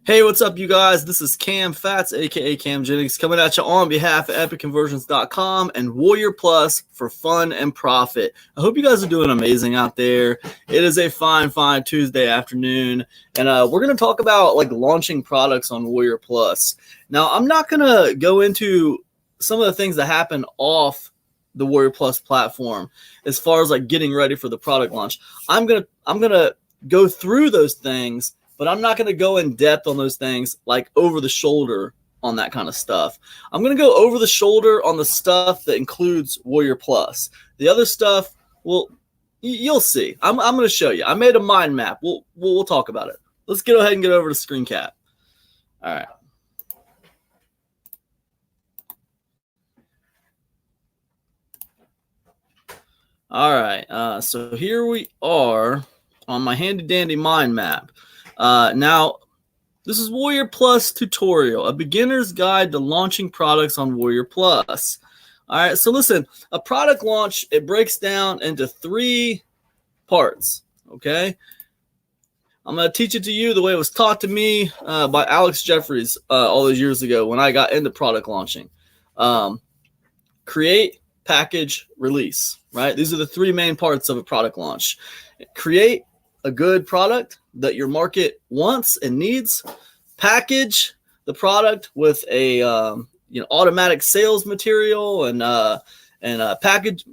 Hey, what's up, you guys? This is Cam Fats, aka Cam Jennings, coming at you on behalf of EpicConversions.com and WarriorPlus for fun and profit. I hope you guys are doing amazing out there. It is a fine Tuesday afternoon, and we're going to talk about launching products on WarriorPlus. Now, I'm not going to go into some of the things that happen off the WarriorPlus platform as far as getting ready for the product launch. I'm gonna go through those things, but I'm not going to go in depth on those things over the shoulder on that kind of stuff. I'm going to go over the shoulder on the stuff that includes WarriorPlus. The other stuff, well, you'll see. I'm going to show you. I made a mind map. We'll talk about it. Let's go ahead and get over to screen cap. All right. All right. So here we are on my handy dandy mind map. Now, this is WarriorPlus tutorial, a beginner's guide to launching products on WarriorPlus. All right, so listen, a product launch, it breaks down into 3 parts, okay? I'm going to teach it to you the way it was taught to me by Alex Jeffries all those years ago when I got into product launching. Create, package, release, right? These are the 3 main parts of a product launch. Create a good product that your market wants and needs. Package the product with a automatic sales material and package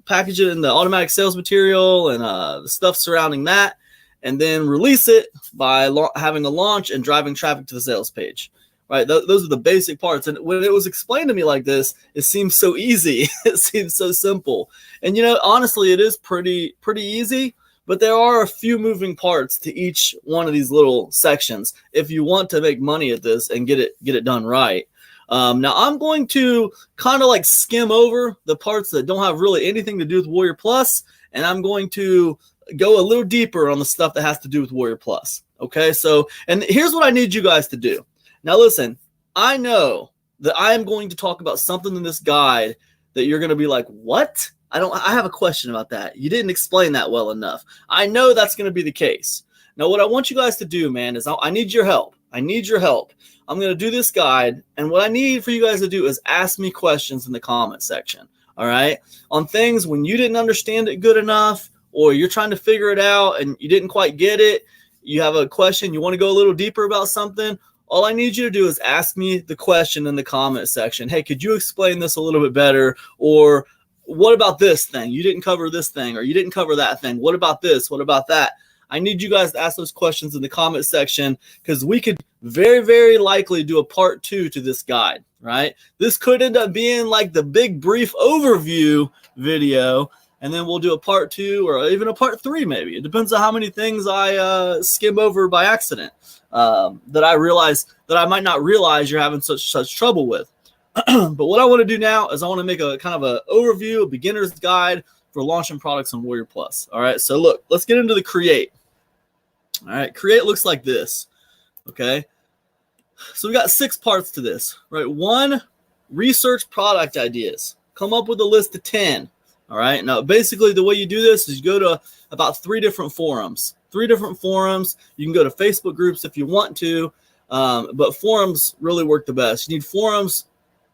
it in the automatic sales material and the stuff surrounding that, and then release it by having a launch and driving traffic to the sales page. Right, those are the basic parts. And when it was explained to me like this, it seems so easy. It seems so simple. And honestly, it is pretty easy. But there are a few moving parts to each one of these little sections if you want to make money at this and get it done right. Now, I'm going to kind of skim over the parts that don't have really anything to do with WarriorPlus, and I'm going to go a little deeper on the stuff that has to do with WarriorPlus. Okay, so, and here's what I need you guys to do. Now, listen, I know that I am going to talk about something in this guide that you're going to be like, what? I have a question about that. You didn't explain that well enough. I know that's going to be the case. Now, what I want you guys to do, man, is I need your help. I need your help. I'm going to do this guide, and what I need for you guys to do is ask me questions in the comment section, all right? On things when you didn't understand it good enough, or you're trying to figure it out and you didn't quite get it, you have a question, you want to go a little deeper about something, all I need you to do is ask me the question in the comment section. Hey, could you explain this a little bit better? Or what about this thing? You didn't cover this thing, or you didn't cover that thing. What about this? What about that? I need you guys to ask those questions in the comment section, because we could very, very likely do a part 2 to this guide, right? This could end up being the big brief overview video, and then we'll do a part 2 or even a part 3 maybe. It depends on how many things I skim over by accident that I realize that I might not realize you're having such trouble with. But what I want to do now is I want to make a kind of an overview, a beginner's guide for launching products on WarriorPlus. All right, so look, let's get into the create. All right, create looks like this. Okay, so we got 6 parts to this, right? 1, research product ideas. Come up with a list of 10. All right, now basically the way you do this is you go to about 3 different forums. 3 different forums. You can go to Facebook groups if you want to, but forums really work the best. You need forums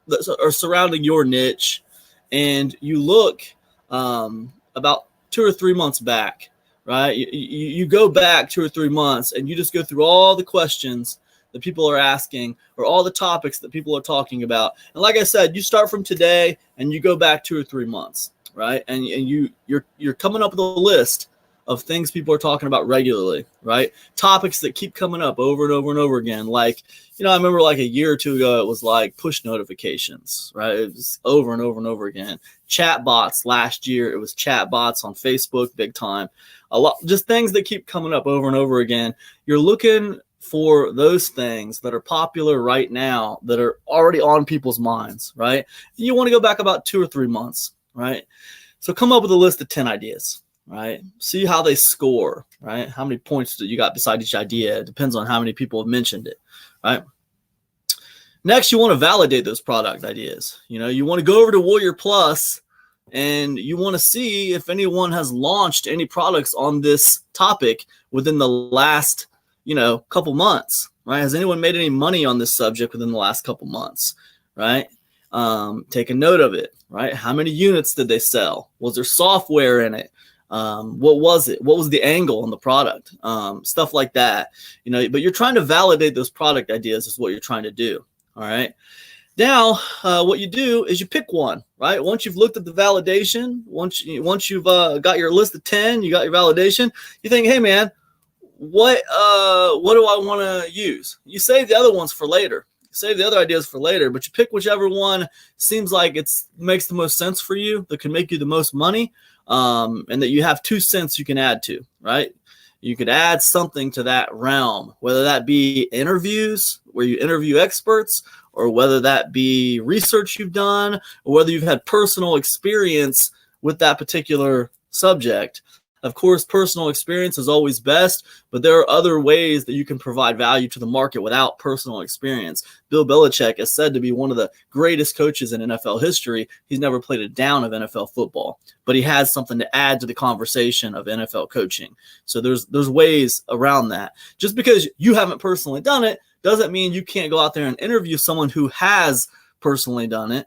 that are surrounding your niche, and you look about 2 or 3 months back, right? You go back 2 or 3 months, and you just go through all the questions that people are asking, or all the topics that people are talking about. And like I said, you start from today, and you go back 2 or 3 months, right? And you're coming up with a list of things people are talking about regularly, right? Topics that keep coming up over and over and over again. I remember a year or 2 ago, it was push notifications, right? It was over and over and over again. Chat bots last year, it was chat bots on Facebook, big time. A lot, just things that keep coming up over and over again. You're looking for those things that are popular right now, that are already on people's minds, right? You want to go back about 2 or 3 months, right? So come up with a list of 10 ideas. Right? See how they score, right? How many points that you got beside each idea. It depends on how many people have mentioned it, right? Next, you want to validate those product ideas. You want to go over to WarriorPlus and you want to see if anyone has launched any products on this topic within the last, couple months, right? Has anyone made any money on this subject within the last couple months, right? Take a note of it, right? How many units did they sell? Was there software in it? What was it? What was the angle on the product? Stuff like that, but you're trying to validate those product ideas is what you're trying to do. All right. Now, what you do is you pick one, right? Once you've looked at the validation, once you've got your list of 10, you got your validation, you think, hey man, what do I want to use? You save the other ones for later. Save the other ideas for later, but you pick whichever one seems like makes the most sense for you, that can make you the most money, and that you have 2 cents you can add to, right? You could add something to that realm, whether that be interviews where you interview experts, or whether that be research you've done, or whether you've had personal experience with that particular subject. Of course, personal experience is always best, but there are other ways that you can provide value to the market without personal experience. Bill Belichick is said to be one of the greatest coaches in NFL history. He's never played a down of NFL football, but he has something to add to the conversation of NFL coaching. So there's ways around that. Just because you haven't personally done it doesn't mean you can't go out there and interview someone who has personally done it.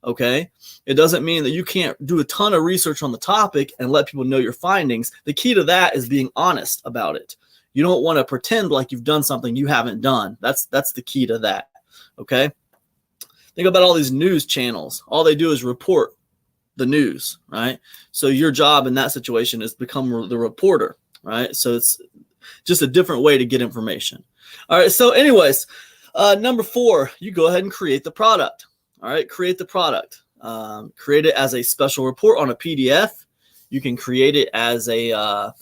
Okay. It doesn't mean that you can't do a ton of research on the topic and let people know your findings. The key to that is being honest about it. You don't want to pretend like you've done something you haven't done. That's the key to that. Okay. Think about all these news channels. All they do is report the news, right? So your job in that situation is become the reporter, right? So it's just a different way to get information. All right. So anyways, number 4, you go ahead and create the product. All right, create the product. Create it as a special report on a PDF. You can create it as a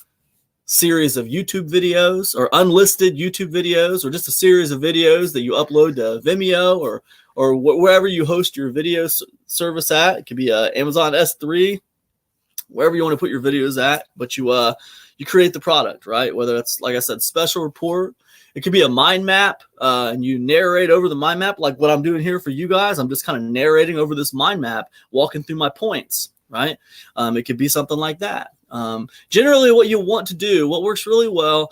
series of YouTube videos or unlisted YouTube videos, or just a series of videos that you upload to Vimeo or wherever you host your video service at. It could be Amazon S3, wherever you want to put your videos at. But you create the product, right? Whether it's, like I said, special report. It could be a mind map, and you narrate over the mind map like what I'm doing here for you guys. I'm just kind of narrating over this mind map, walking through my points, right? It could be something like that. Generally, what you want to do, what works really well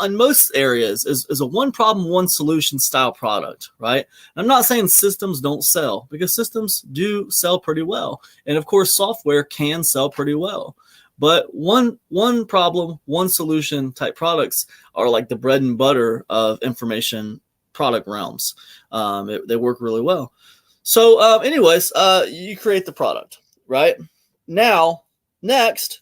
in most areas is a one problem, one solution style product, right? And I'm not saying systems don't sell, because systems do sell pretty well. And of course, software can sell pretty well. But one problem, one solution type products are like the bread and butter of information product realms. They work really well. So anyways, you create the product, right? Now, next,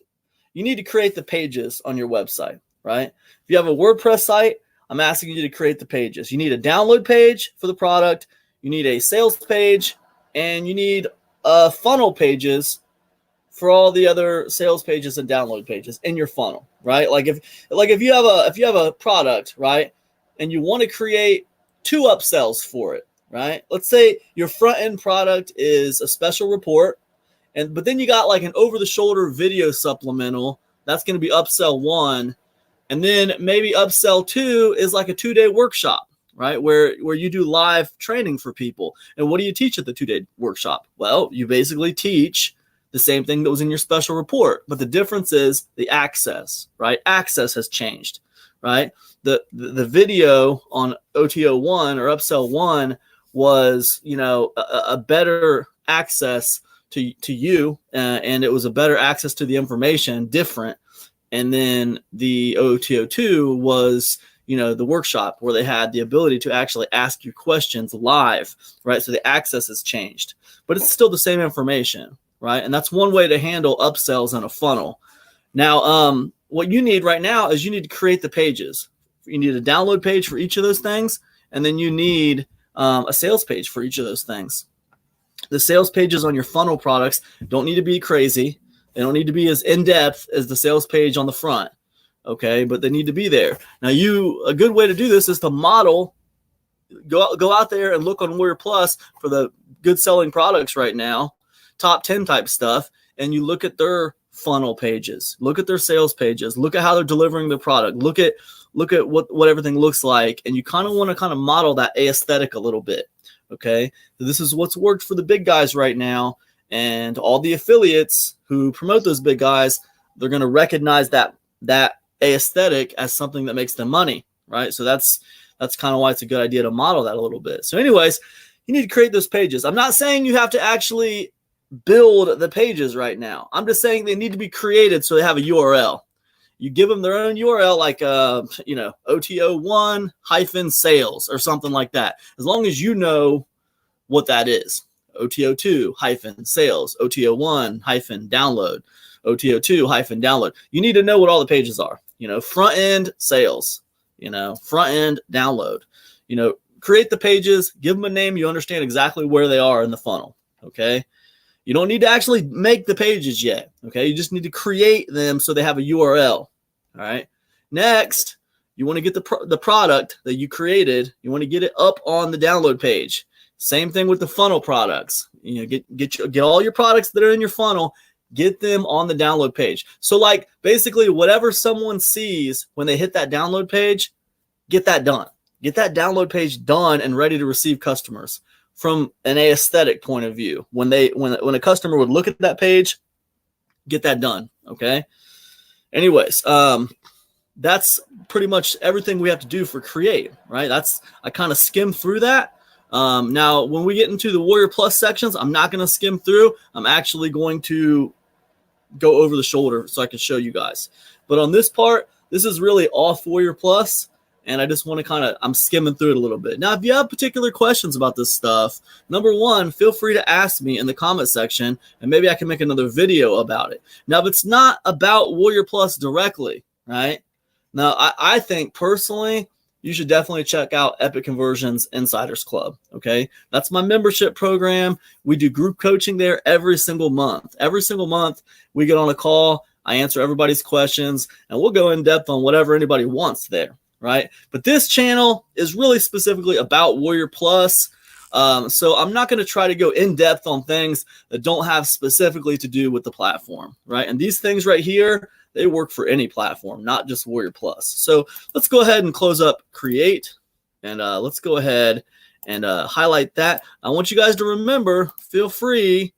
you need to create the pages on your website, right? If you have a WordPress site, I'm asking you to create the pages. You need a download page for the product. You need a sales page, and you need funnel pages for all the other sales pages and download pages in your funnel, right? Like if you have a product, right, and you want to create 2 upsells for it, right? Let's say your front end product is a special report, but then you got like an over the shoulder video supplemental that's going to be upsell 1, and then maybe upsell 2 is like a 2-day workshop, right? Where you do live training for people. And what do you teach at the 2-day workshop? Well, you basically teach the same thing that was in your special report, but the difference is the access, right? Access has changed, right? The video on OTO 1 or upsell 1 was, a better access to you, and it was a better access to the information, different. And then the OTO 2 was, the workshop where they had the ability to actually ask you questions live, right? So the access has changed, but it's still the same information, right? And that's one way to handle upsells in a funnel. Now, what you need right now is you need to create the pages. You need a download page for each of those things, and then you need a sales page for each of those things. The sales pages on your funnel products don't need to be crazy. They don't need to be as in-depth as the sales page on the front, okay? But they need to be there. Now, a good way to do this is to model. Go out there and look on WarriorPlus for the good selling products right now, top 10 type stuff, and you look at their funnel pages, look at their sales pages, look at how they're delivering their product, look at what everything looks like, and you kind of want to model that aesthetic a little bit, okay? So this is what's worked for the big guys right now, and all the affiliates who promote those big guys, they're going to recognize that aesthetic as something that makes them money, right? So that's That's kind of why it's a good idea to model that a little bit. So anyways, you need to create those pages. I'm not saying you have to actually build the pages right now. I'm just saying they need to be created so they have a URL. You give them their own URL, like OTO1-sales or something like that. As long as you know what that is. OTO2-sales, OTO1-download, OTO2-download. You need to know what all the pages are. Front end sales, front end download. Create the pages, give them a name. You understand exactly where they are in the funnel. Okay. You don't need to actually make the pages yet. Okay. You just need to create them so they have a URL. All right. Next, you want to get the product that you created. You want to get it up on the download page. Same thing with the funnel products. Get all your products that are in your funnel, get them on the download page. So like basically whatever someone sees when they hit that download page, get that done. Get that download page done and ready to receive customers from an aesthetic point of view. When a customer would look at that page, get that done. Okay. Anyways, that's pretty much everything we have to do for create, right? I kind of skimmed through that. Now, when we get into the Warrior Plus sections, I'm not going to skim through. I'm actually going to go over the shoulder so I can show you guys. But on this part, this is really off Warrior Plus, and I just want to I'm skimming through it a little bit. Now, if you have particular questions about this stuff, number one, feel free to ask me in the comment section, and maybe I can make another video about it. Now, if it's not about Warrior Plus directly, right? Now, I think personally, you should definitely check out Epic Conversions Insiders Club, okay? That's my membership program. We do group coaching there every single month. Every single month, we get on a call. I answer everybody's questions, and we'll go in depth on whatever anybody wants there, right? But this channel is really specifically about Warrior Plus. So I'm not going to try to go in depth on things that don't have specifically to do with the platform, right? And these things right here, they work for any platform, not just Warrior Plus. So let's go ahead and close up Create, and let's go ahead and highlight that. I want you guys to remember, feel free,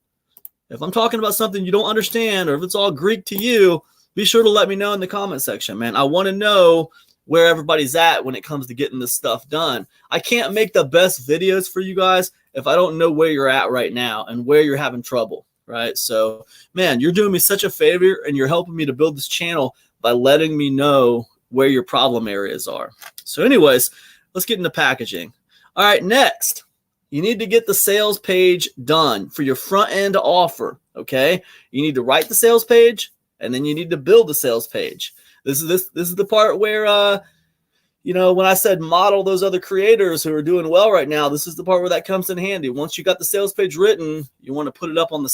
if I'm talking about something you don't understand or if it's all Greek to you, be sure to let me know in the comment section, man. I want to know where everybody's at when it comes to getting this stuff done. I can't make the best videos for you guys if I don't know where you're at right now and where you're having trouble. Right. So, man, you're doing me such a favor, and you're helping me to build this channel by letting me know where your problem areas are. So anyways, let's get into packaging. All right. Next, you need to get the sales page done for your front end offer. Okay. You need to write the sales page, and then you need to build the sales page. This is the part where, when I said model those other creators who are doing well right now, this is the part where that comes in handy. Once you got the sales page written, you want to put it up on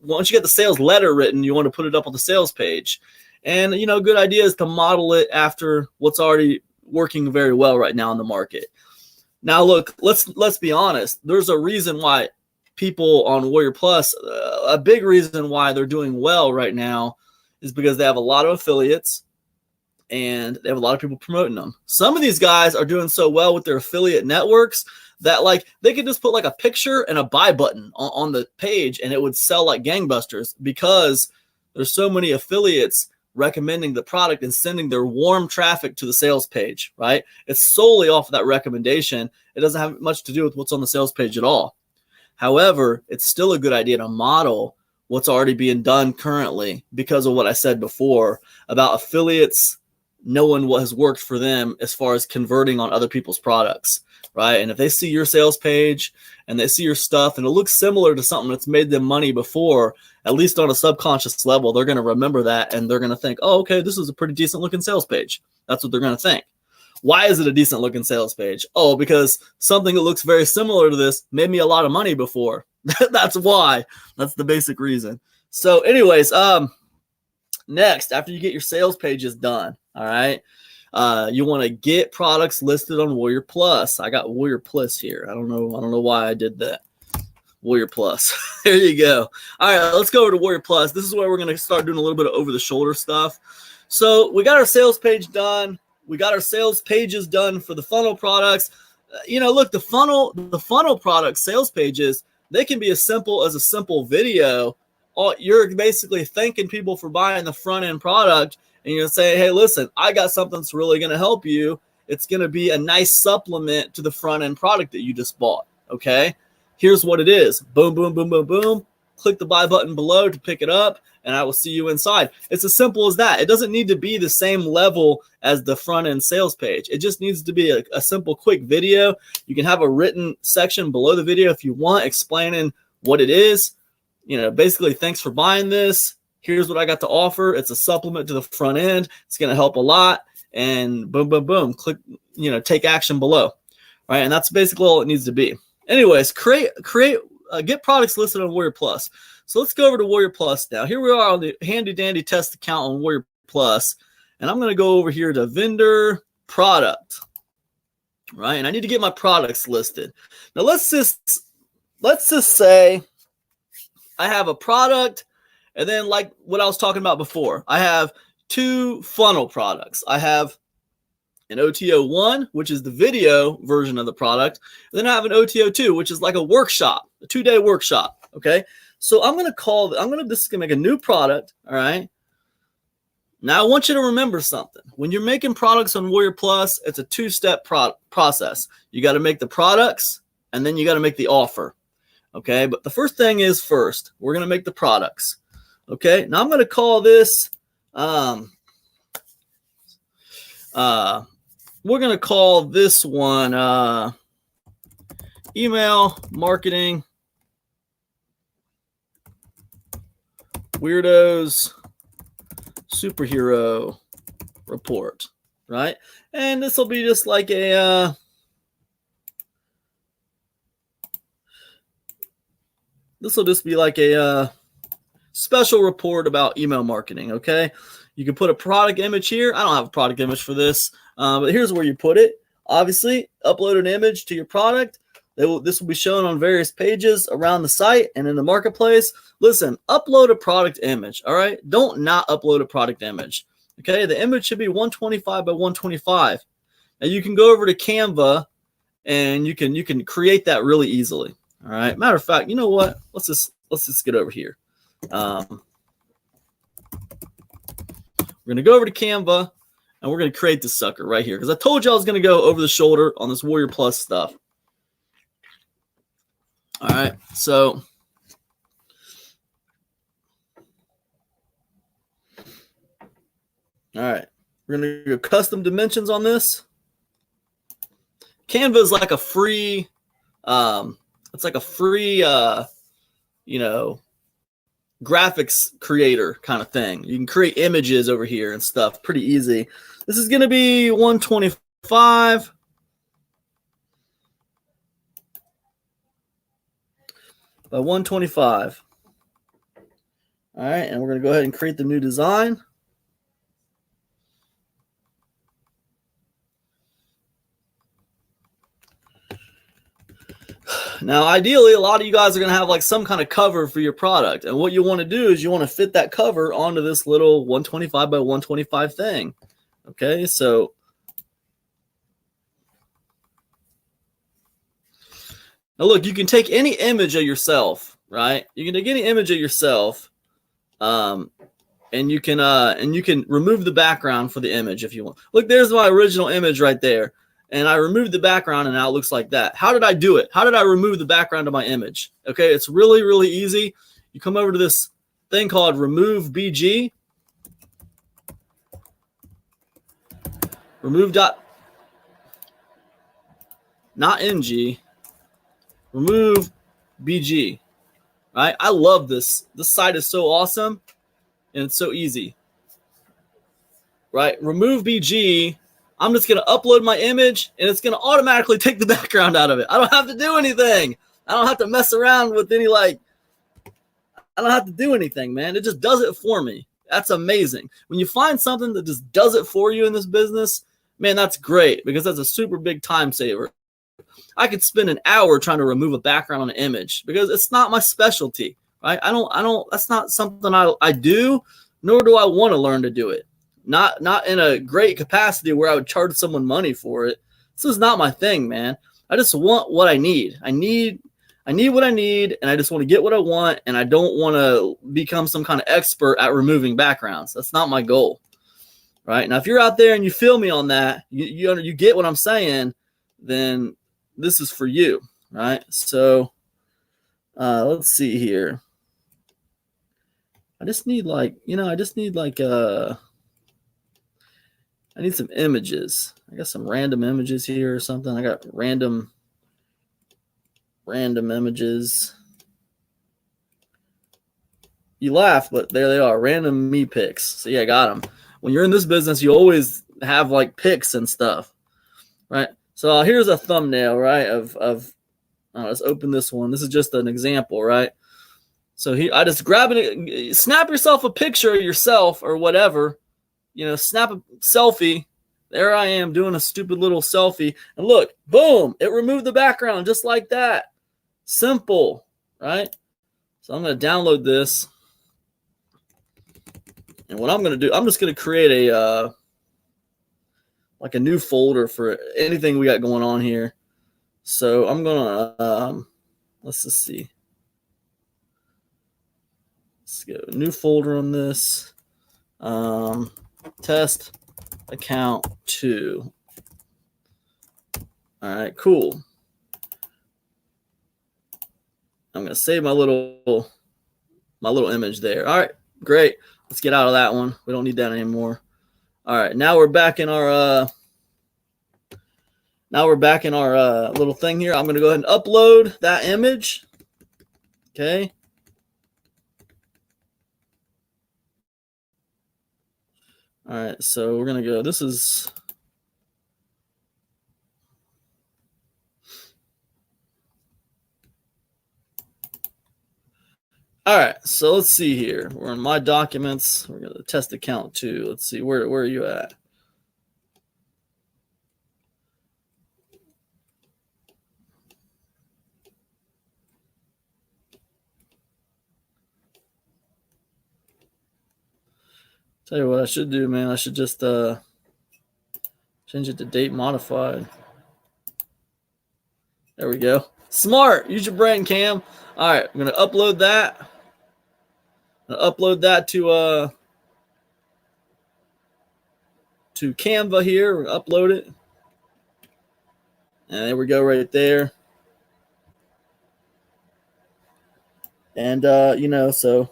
once you get the sales letter written, you want to put it up on the sales page. And, a good idea is to model it after what's already working very well right now in the market. Now, look, let's be honest. There's a reason why people on Warrior Plus, a big reason why they're doing well right now is because they have a lot of affiliates and they have a lot of people promoting them. Some of these guys are doing so well with their affiliate networks that they could just put a picture and a buy button on the page, and it would sell like gangbusters because there's so many affiliates recommending the product and sending their warm traffic to the sales page, right? It's solely off of that recommendation. It doesn't have much to do with what's on the sales page at all. However, it's still a good idea to model what's already being done currently because of what I said before about affiliates knowing what has worked for them as far as converting on other people's products, right? And if they see your sales page and they see your stuff and it looks similar to something that's made them money before, at least on a subconscious level, they're going to remember that and they're going to think, oh, okay, this is a pretty decent looking sales page. That's what they're going to think. Why is it a decent looking sales page? Oh, because something that looks very similar to this made me a lot of money before. That's why. That's the basic reason. So anyways, next, after you get your sales pages done, all right, you want to get products listed on Warrior Plus. I got Warrior Plus here. I don't know why I did that. Warrior Plus. There you go. All right, let's go over to Warrior Plus. This is where we're going to start doing a little bit of over the shoulder stuff. So we got our sales page done. We got our sales pages done for the funnel products. Look, the funnel product sales pages, they can be as simple as a simple video. You're basically thanking people for buying the front end product, and you're saying, hey, listen, I got something that's really going to help you it's going to be a nice supplement to the front end product that you just bought. Okay, here's what it is. Boom, boom, boom, boom, boom. Click the buy button below to pick it up, and I will see you inside. It's as simple as that. It doesn't need to be the same level as the front end sales page. It just needs to be a simple, quick video. You can have a written section below the video if you want, explaining what it is. Basically, thanks for buying this. Here's what I got to offer. It's a supplement to the front end. It's going to help a lot. And boom, boom, boom. Click, take action below. Right. And that's basically all it needs to be. Anyways, get products listed on Warrior Plus. So let's go over to Warrior Plus now. Here we are on the handy dandy test account on Warrior Plus. And I'm going to go over here to vendor product. Right. And I need to get my products listed. Now let's just say I have a product, and then like what I was talking about before, I have 2 funnel products. I have an OTO1, which is the video version of the product. And then I have an OTO2, which is like a workshop, a 2-day workshop. Okay. So this is going to make a new product. All right. Now I want you to remember something. When you're making products on Warrior Plus, it's a 2-step process. You got to make the products, and then you got to make the offer. Okay. But the first thing is first, we're going to make the products. Okay. Now I'm going to call this, we're going to call this one email marketing weirdos superhero report, right? And this will be just like a special report about email marketing. Okay, you can put a product image here. I don't have a product image for this, but here's where you put it. Obviously, upload an image to your product. This will be shown on various pages around the site and in the marketplace. Listen, upload a product image. All right, don't not upload a product image. Okay, the image should be 125 by 125. Now you can go over to Canva and you can create that really easily. All right. Matter of fact, you know what? Let's just get over here. We're going to go over to Canva and we're going to create this sucker right here, because I told you I was going to go over the shoulder on this Warrior Plus stuff. All right. So all right, we're going to go custom dimensions on this. Canva is like a free, it's like a free, graphics creator kind of thing. You can create images over here and stuff pretty easy. This is going to be 125 by 125. All right, and we're going to go ahead and create the new design. Now, ideally, a lot of you guys are going to have like some kind of cover for your product. And what you want to do is you want to fit that cover onto this little 125 by 125 thing. Okay, so now look, you can take any image of yourself, right? You can take any image of yourself, and you can remove the background for the image if you want. Look, there's my original image right there. And I removed the background, and now it looks like that. How did I do it? How did I remove the background of my image? Okay, it's really, really easy. You come over to this thing called Remove BG. Remove not NG. Remove BG. Right? I love this. This site is so awesome, and it's so easy. Right? Remove BG. I'm just going to upload my image, and it's going to automatically take the background out of it. I don't have to do anything. I don't have to mess around with any, I don't have to do anything, man. It just does it for me. That's amazing. When you find something that just does it for you in this business, man, that's great, because that's a super big time saver. I could spend an hour trying to remove a background on an image because it's not my specialty, right? That's not something I do, nor do I want to learn to do it. Not in a great capacity where I would charge someone money for it. This is not my thing, man. I just want what I need. I need what I need, and I just want to get what I want, and I don't want to become some kind of expert at removing backgrounds. That's not my goal. right? Now, if you're out there and you feel me on that, you get what I'm saying, then this is for you, right? So let's see here. I just need like, I need some images. I got some random images here or something. I got random images. You laugh, but there they are, random me pics. So yeah, I got them. When you're in this business, you always have like pics and stuff, right? So here's a thumbnail, right? Let's open this one. This is just an example, right? So I just grab it, snap yourself a picture of yourself or whatever, snap a selfie. There I am doing a stupid little selfie. And look, boom, it removed the background just like that. Simple, right? So I'm going to download this. And what I'm going to do, I'm just going to create a new folder for anything we got going on here. So I'm going to, let's just see. Let's go new folder on this. Test account 2. All right, cool. I'm going to save my little image there. All right, great. Let's get out of that one. We don't need that anymore. All right, now we're back in our little thing here. I'm going to go ahead and upload that image. Okay. All right, so we're going to go. This is all right, so let's see here. We're in my documents. We're going to test account 2. Let's see, where are you at? Tell you what I should do, man. I should just change it to date modified. There we go. Smart. Use your brain, Cam. All right, I'm going to upload that. To Canva here. We're going to upload it. And there we go right there. And, so.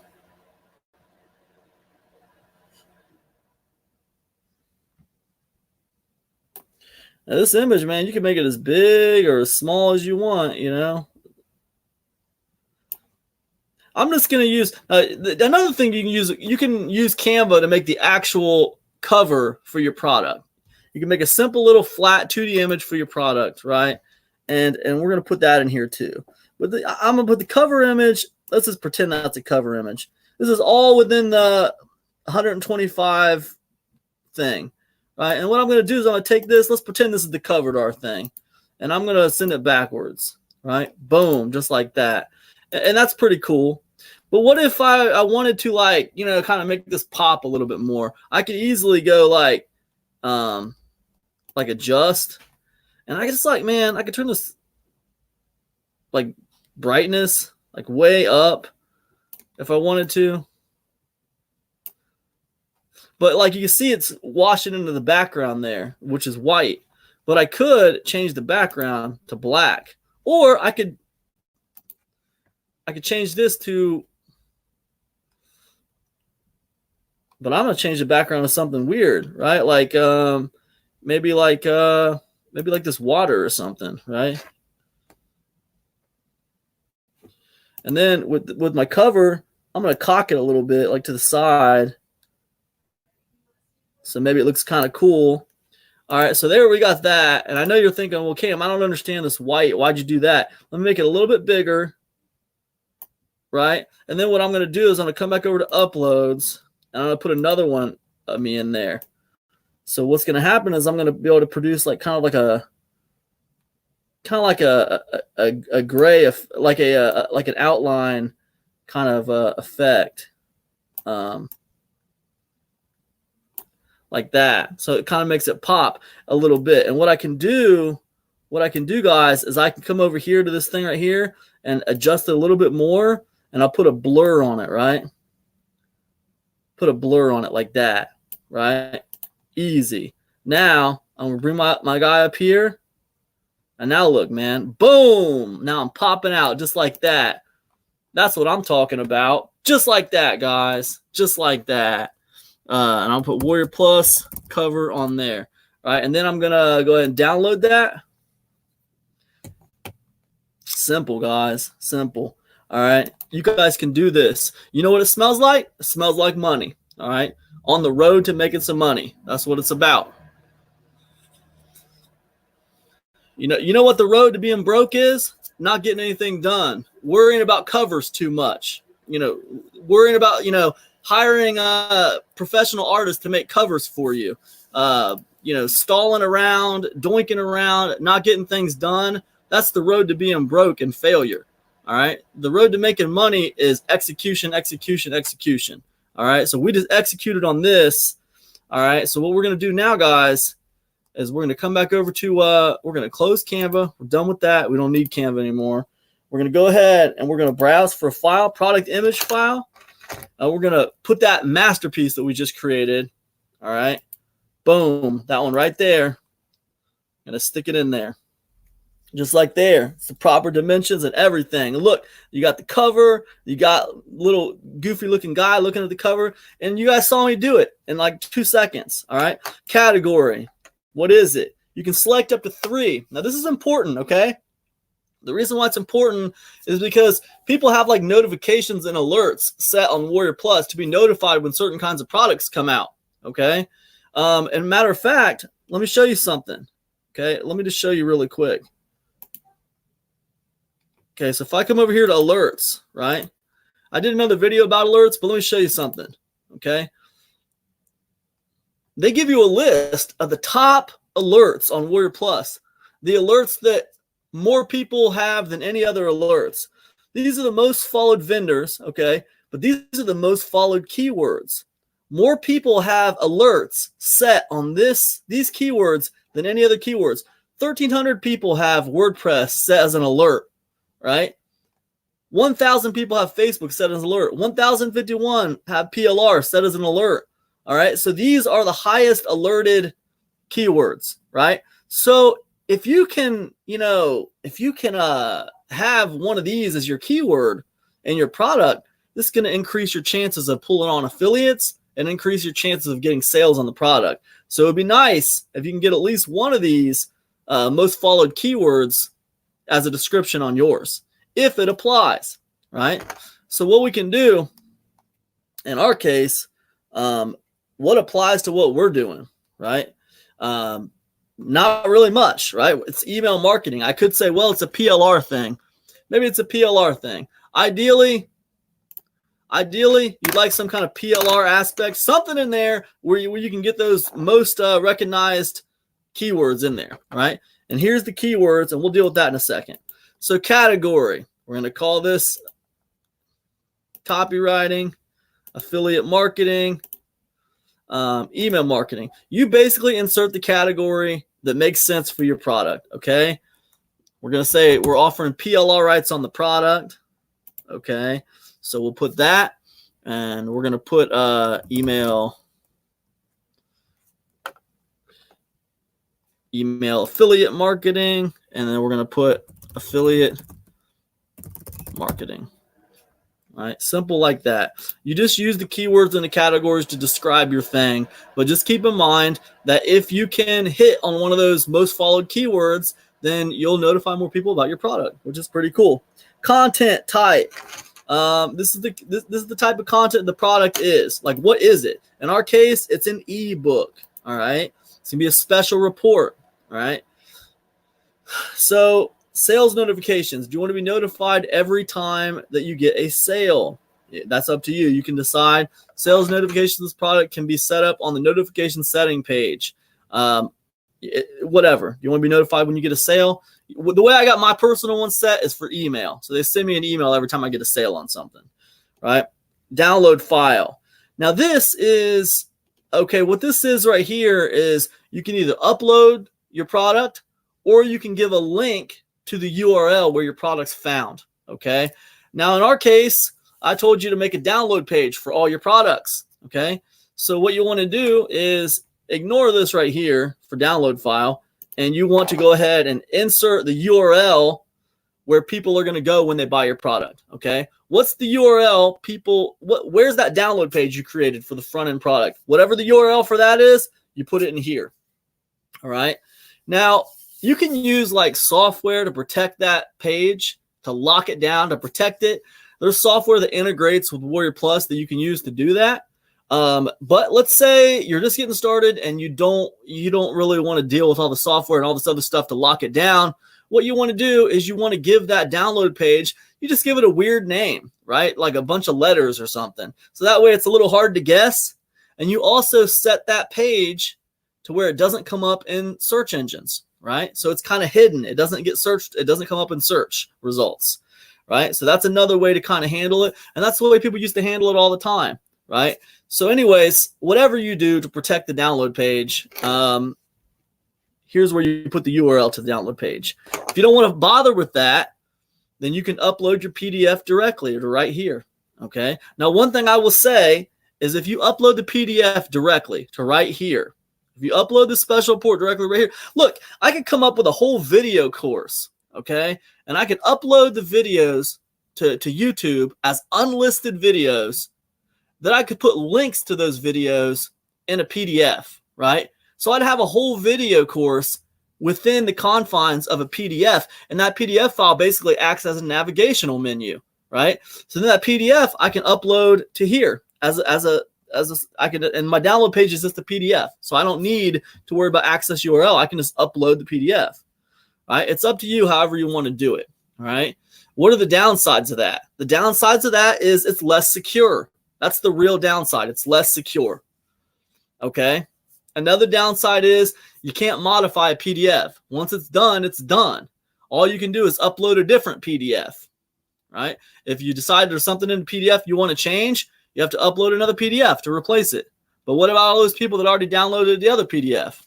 Now this image, man, you can make it as big or as small as you want, I'm just going to use another thing you can use Canva to make the actual cover for your product. You can make a simple little flat 2D image for your product, right? And we're going to put that in here too. But I'm going to put the cover image. Let's just pretend that's a cover image. This is all within the 125 thing, right? And what I'm going to do is I'm going to take this. Let's pretend this is the cover to our thing. And I'm going to send it backwards, right? Boom, just like that. And that's pretty cool. But what if I wanted to kind of make this pop a little bit more? I could easily go like adjust. And I just man, I could turn this like brightness like way up if I wanted to. But like you can see it's washing into the background there, which is white. But I could change the background to black. Or I could change this to, but I'm gonna change the background to something weird, right? Like maybe like this water or something, right? And then with my cover, I'm gonna cock it a little bit, like to the side, so maybe it looks kind of cool. All right, so there we got that. And I know you're thinking, well, Cam, I don't understand this white. Why'd you do that? Let me make it a little bit bigger. Right? And then what I'm going to do is I'm going to come back over to uploads and I'm going to put another one of me in there. So what's going to happen is I'm going to be able to produce like kind of like a gray, like an outline kind of effect, like that. So it kind of makes it pop a little bit. And what I can do, guys, is I can come over here to this thing right here and adjust it a little bit more. And I'll put a blur on it, right? Put a blur on it like that, right? Easy. Now I'm gonna bring my guy up here. And now look, man, boom. Now I'm popping out just like that. That's what I'm talking about. Just like that, guys. Just like that. And I'll put Warrior Plus cover on there. All right. And then I'm going to go ahead and download that. Simple, guys. Simple. All right. You guys can do this. You know what it smells like? It smells like money. All right. On the road to making some money. That's what it's about. You know what the road to being broke is? Not getting anything done. Worrying about covers too much. Worrying about, hiring professional artists to make covers for you. Stalling around, doinking around, not getting things done. That's the road to being broke and failure. All right. The road to making money is execution, execution, execution. All right. So we just executed on this. All right. So what we're going to do now, guys, is we're going to come back over to, we're going to close Canva. We're done with that. We don't need Canva anymore. We're going to go ahead and we're going to browse for a file, product image file. We're going to put that masterpiece that we just created. All right. Boom. That one right there. Going to stick it in there. Just like there. It's the proper dimensions and everything. And look, you got the cover. You got little goofy looking guy looking at the cover. And you guys saw me do it in like 2 seconds. All right. Category. What is it? You can select up to 3. Now, this is important, okay? The reason why it's important is because people have like notifications and alerts set on Warrior Plus to be notified when certain kinds of products come out, okay? And matter of fact, let me show you something, okay? Let me just show you really quick. Okay, so if I come over here to alerts, right? I did another video about alerts, but let me show you something, okay? They give you a list of the top alerts on Warrior Plus, the alerts that more people have than any other alerts. These are the most followed vendors, okay? But these are the most followed keywords. More people have alerts set on these keywords than any other keywords. 1,300 people have WordPress set as an alert, right? 1,000 people have Facebook set as an alert. 1,051 have PLR set as an alert. All right, so these are the highest alerted keywords, right? So if you can, have one of these as your keyword in your product, this is going to increase your chances of pulling on affiliates and increase your chances of getting sales on the product. So it'd be nice if you can get at least one of these most followed keywords as a description on yours, if it applies, right? So what we can do in our case, what applies to what we're doing, right? Not really much, right? It's email marketing. I could say, well, it's a PLR thing. Maybe it's a PLR thing. Ideally, you'd like some kind of PLR aspect, something in there where you can get those most recognized keywords in there, right? And here's the keywords, and we'll deal with that in a second. So category, we're going to call this copywriting, affiliate marketing, email marketing. You basically insert the category that makes sense for your product, okay? We're going to say we're offering PLR rights on the product, okay? So we'll put that, and we're going to put email affiliate marketing, and then we're going to put affiliate marketing. All right, simple like that. You just use the keywords and the categories to describe your thing, but just keep in mind that if you can hit on one of those most followed keywords, then you'll notify more people about your product, which is pretty cool. Content type. This is the type of content the product is. Like, what is it? In our case, it's an ebook. All right, it's gonna be a special report. All right. So sales notifications. Do you want to be notified every time that you get a sale? That's up to you. You can decide. Sales notifications of this product can be set up on the notification setting page. Whatever. You want to be notified when you get a sale? The way I got my personal one set is for email. So they send me an email every time I get a sale on something, right? Download file. Now this is, okay, what this is right here is you can either upload your product or you can give a link to the URL where your product's found, okay? Now, in our case, I told you to make a download page for all your products, okay? So what you want to do is ignore this right here for download file, and you want to go ahead and insert the URL where people are going to go when they buy your product. Okay, what's the URL? Where's that download page you created for the front end product? Whatever the URL for that is, you put it in here. All right. Now you can use like software to protect that page, to lock it down, to protect it. There's software that integrates with WarriorPlus that you can use to do that. But let's say you're just getting started and you don't really want to deal with all the software and all this other stuff to lock it down. What you want to do is you want to give that download page, you just give it a weird name, right? Like a bunch of letters or something. So that way it's a little hard to guess. And you also set that page to where it doesn't come up in search engines, right? So it's kind of hidden. It doesn't get searched. It doesn't come up in search results, right? So that's another way to kind of handle it. And that's the way people used to handle it all the time, right? So anyways, whatever you do to protect the download page, here's where you put the URL to the download page. If you don't want to bother with that, then you can upload your PDF directly to right here, okay? Now, one thing I will say is if you upload the PDF directly to right here, if you upload the special report directly right here, look, I could come up with a whole video course, okay? And I could upload the videos to YouTube as unlisted videos that I could put links to those videos in a PDF, right? So I'd have a whole video course within the confines of a PDF, and that PDF file basically acts as a navigational menu, right? So then that PDF I can upload to here and my download page is just a PDF, so I don't need to worry about access URL. I can just upload the PDF, right? It's up to you however you want to do it, all right? What are the downsides of that? The downsides of that is it's less secure. That's the real downside. It's less secure, okay? Another downside is you can't modify a PDF. Once it's done, it's done. All you can do is upload a different PDF, right? If you decide there's something in the PDF you want to change, you have to upload another PDF to replace it. But what about all those people that already downloaded the other PDF?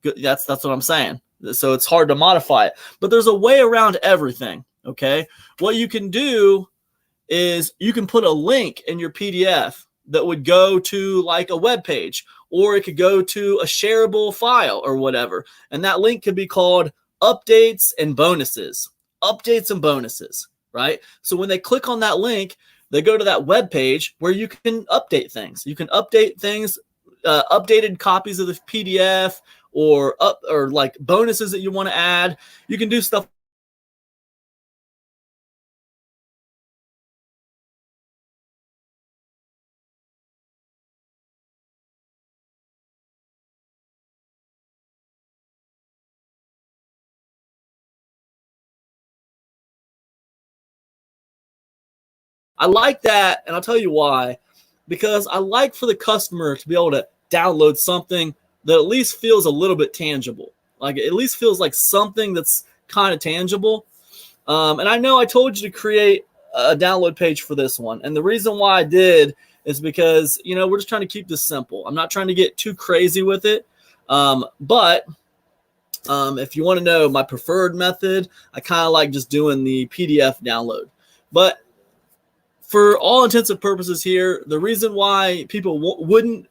That's what I'm saying. So it's hard to modify it. But there's a way around everything, okay? What you can do is you can put a link in your PDF that would go to like a web page, or it could go to a shareable file or whatever. And that link could be called updates and bonuses. Updates and bonuses, right? So when they click on that link, they go to that web page where you can update things. You can update things, updated copies of the PDF or like bonuses that you want to add. You can do stuff. I like that, and I'll tell you why. Because I like for the customer to be able to download something that at least feels a little bit tangible. Like it at least feels like something that's kind of tangible. And I know I told you to create a download page for this one. And the reason why I did is because, we're just trying to keep this simple. I'm not trying to get too crazy with it. But if you want to know my preferred method, I kind of like just doing the PDF download. But for all intents and purposes here, the reason why people would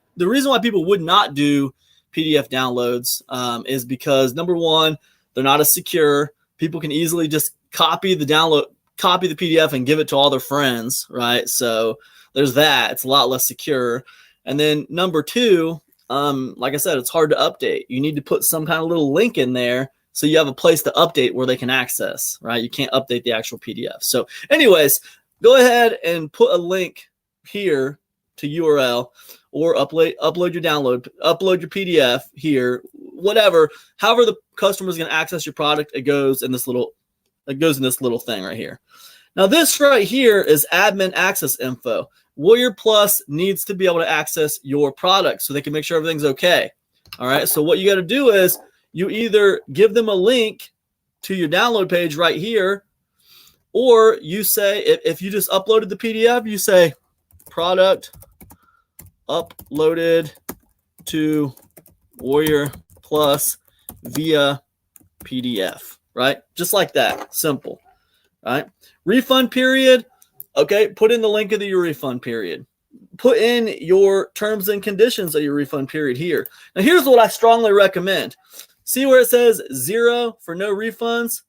not do PDF downloads is because, number one, they're not as secure. People can easily just copy the PDF and give it to all their friends, right? So there's that. It's a lot less secure. And then number two, like I said, it's hard to update. You need to put some kind of little link in there so you have a place to update where they can access, right? You can't update the actual PDF. So anyways, go ahead and put a link here to URL or upload your PDF here, whatever. However the customer is going to access your product, it goes in this little thing right here. Now this right here is admin access info. WarriorPlus needs to be able to access your product so they can make sure everything's okay. All right. So what you got to do is you either give them a link to your download page right here, or you say, if you just uploaded the PDF, you say product uploaded to WarriorPlus via PDF, right? Just like that, simple, right? Refund period, okay, put in the link of your refund period. put in your terms and conditions of your refund period here. Now, here's what I strongly recommend. See where it says 0 for no refunds?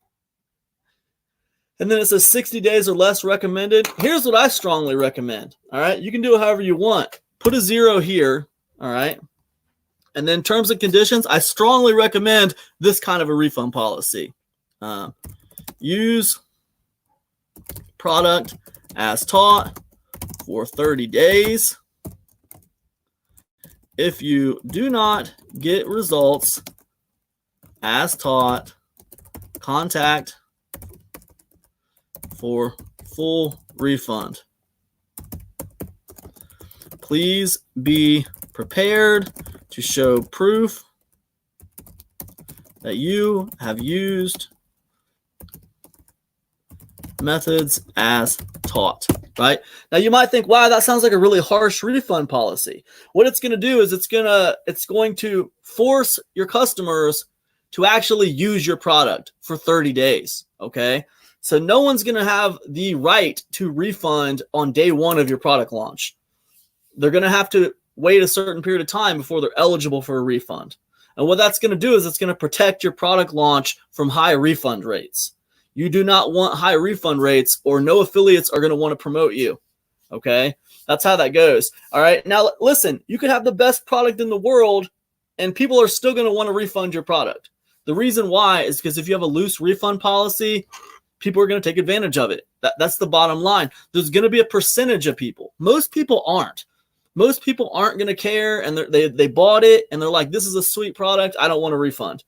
And then it says 60 days or less recommended. Here's what I strongly recommend. All right. You can do it however you want. Put a 0 here. All right. And then terms and conditions, I strongly recommend this kind of a refund policy. Use product as taught for 30 days. If you do not get results as taught, contact for full refund. Please be prepared to show proof that you have used methods as taught. Right? Now you might think, wow, that sounds like a really harsh refund policy. What it's going to do is it's going to force your customers to actually use your product for 30 days. Okay? So no one's going to have the right to refund on day 1 of your product launch. They're going to have to wait a certain period of time before they're eligible for a refund. And what that's going to do is it's going to protect your product launch from high refund rates. You do not want high refund rates, or no affiliates are going to want to promote you. Okay? That's how that goes. All right? Now, listen, you could have the best product in the world, and people are still going to want to refund your product. The reason why is because if you have a loose refund policy, people are going to take advantage of it. That's the bottom line. There's going to be a percentage of people. Most people aren't. Most people aren't going to care, and they bought it, and they're like, this is a sweet product. I don't want a refund.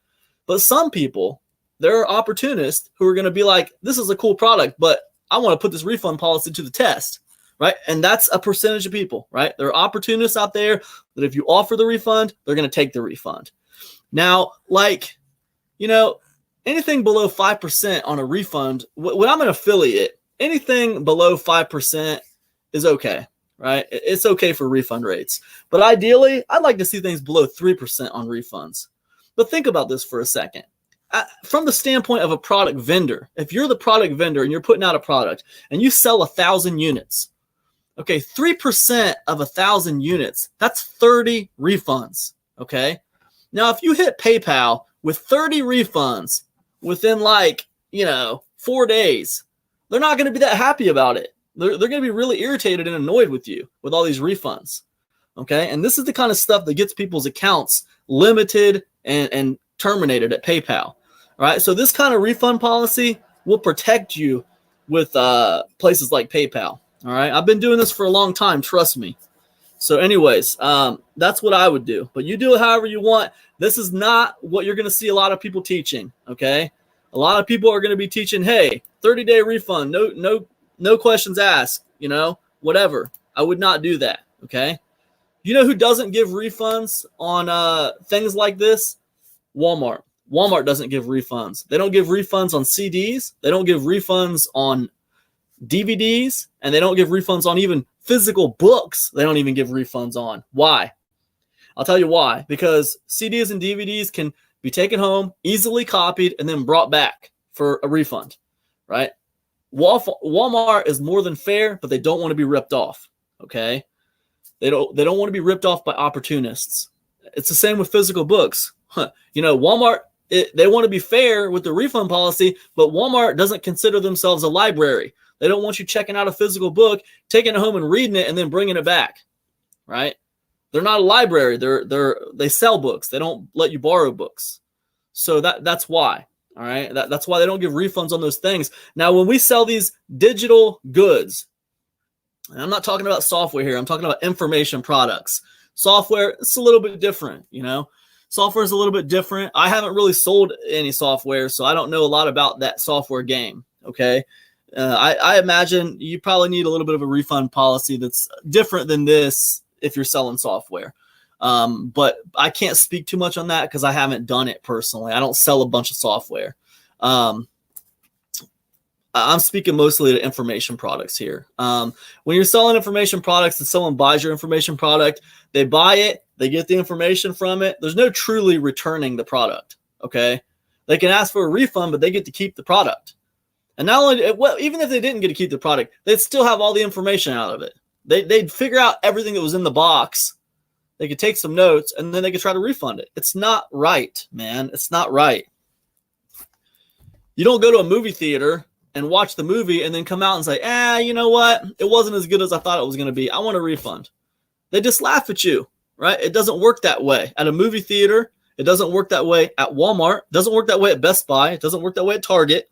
But some people, there are opportunists who are going to be like, this is a cool product, but I want to put this refund policy to the test, right? And that's a percentage of people, right? There are opportunists out there that if you offer the refund, they're going to take the refund. Now, like, anything below 5% on a refund, when I'm an affiliate, anything below 5% is okay, right? It's okay for refund rates. But ideally, I'd like to see things below 3% on refunds. But think about this for a second. From the standpoint of a product vendor, if you're the product vendor and you're putting out a product and you sell 1,000 units, okay, 3% of 1,000 units, that's 30 refunds, okay? Now, if you hit PayPal with 30 refunds within 4 days, they're not going to be that happy about it. They're going to be really irritated and annoyed with you with all these refunds, okay? And this is the kind of stuff that gets people's accounts limited and terminated at PayPal. All right, so this kind of refund policy will protect you with places like PayPal. All right, I've been doing this for a long time, trust me. So anyways, that's what I would do. But you do it however you want. This is not what you're going to see a lot of people teaching, okay? A lot of people are going to be teaching, hey, 30-day refund, no questions asked, whatever. I would not do that, okay? You know who doesn't give refunds on things like this? Walmart. Walmart doesn't give refunds. They don't give refunds on CDs. They don't give refunds on DVDs. And they don't give refunds on even physical books. They don't even give refunds on. Why? I'll tell you why. Because CDs and DVDs can be taken home, easily copied, and then brought back for a refund, right? Walmart is more than fair, but they don't want to be ripped off, okay? They don't want to be ripped off by opportunists. It's the same with physical books. Walmart, they want to be fair with the refund policy, but Walmart doesn't consider themselves a library. They don't want you checking out a physical book, taking it home and reading it, and then bringing it back, right? They're not a library. They sell books. They don't let you borrow books. So that's why, all right? That's why they don't give refunds on those things. Now, when we sell these digital goods, and I'm not talking about software here. I'm talking about information products. Software, it's a little bit different, Software is a little bit different. I haven't really sold any software, so I don't know a lot about that software game, okay? I imagine you probably need a little bit of a refund policy that's different than this if you're selling software. But I can't speak too much on that because I haven't done it personally. I don't sell a bunch of software. I'm speaking mostly to information products here. When you're selling information products and someone buys your information product, they buy it, they get the information from it. There's no truly returning the product, okay? They can ask for a refund, but they get to keep the product. And not only, even if they didn't get to keep the product, they'd still have all the information out of it, They'd figure out everything that was in the box. They could take some notes, and then they could try to refund it. It's not right, man. It's not right. You don't go to a movie theater and watch the movie and then come out and say, you know what? It wasn't as good as I thought it was going to be. I want a refund. They just laugh at you, right? It doesn't work that way at a movie theater. It doesn't work that way at Walmart. It doesn't work that way at Best Buy. It doesn't work that way at Target.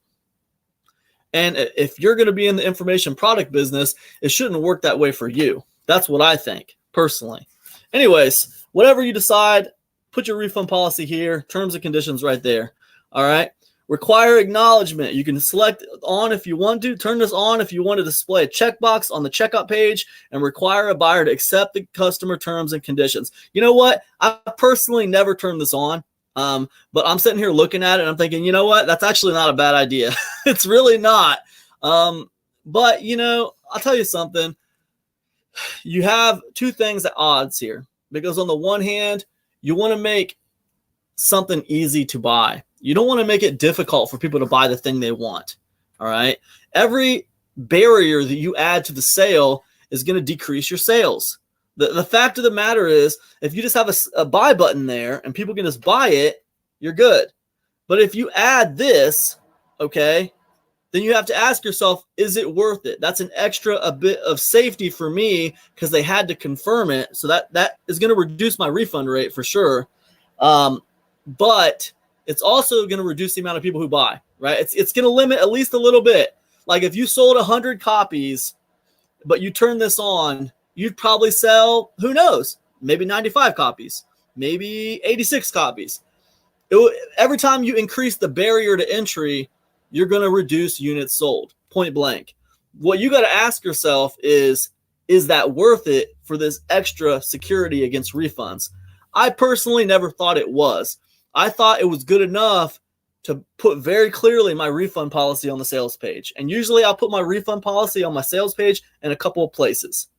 And if you're going to be in the information product business, it shouldn't work that way for you. That's what I think, personally. Anyways, whatever you decide, put your refund policy here. Terms and conditions right there. All right. Require acknowledgement. You can select on if you want to. Turn this on if you want to display a checkbox on the checkout page and require a buyer to accept the customer terms and conditions. You know what? I personally never turned this on, but I'm sitting here looking at it and I'm thinking, you know what? That's actually not a bad idea. It's really not. But, you know, I'll tell you something. You have two things at odds here, because on the one hand, you want to make something easy to buy. You don't want to make it difficult for people to buy the thing they want. All right. Every barrier that you add to the sale is going to decrease your sales. The fact of the matter is, if you just have a buy button there and people can just buy it, you're good. But if you add this, okay, then you have to ask yourself, is it worth it? That's an extra a bit of safety for me because they had to confirm it. So that is going to reduce my refund rate for sure. But it's also going to reduce the amount of people who buy, right? It's going to limit at least a little bit. Like if you sold 100 copies, but you turn this on, you'd probably sell, who knows, maybe 95 copies, maybe 86 copies. Every time you increase the barrier to entry, you're going to reduce units sold, point blank. What you got to ask yourself is that worth it for this extra security against refunds? I personally never thought it was. I thought it was good enough to put very clearly my refund policy on the sales page. And usually I'll put my refund policy on my sales page in a couple of places,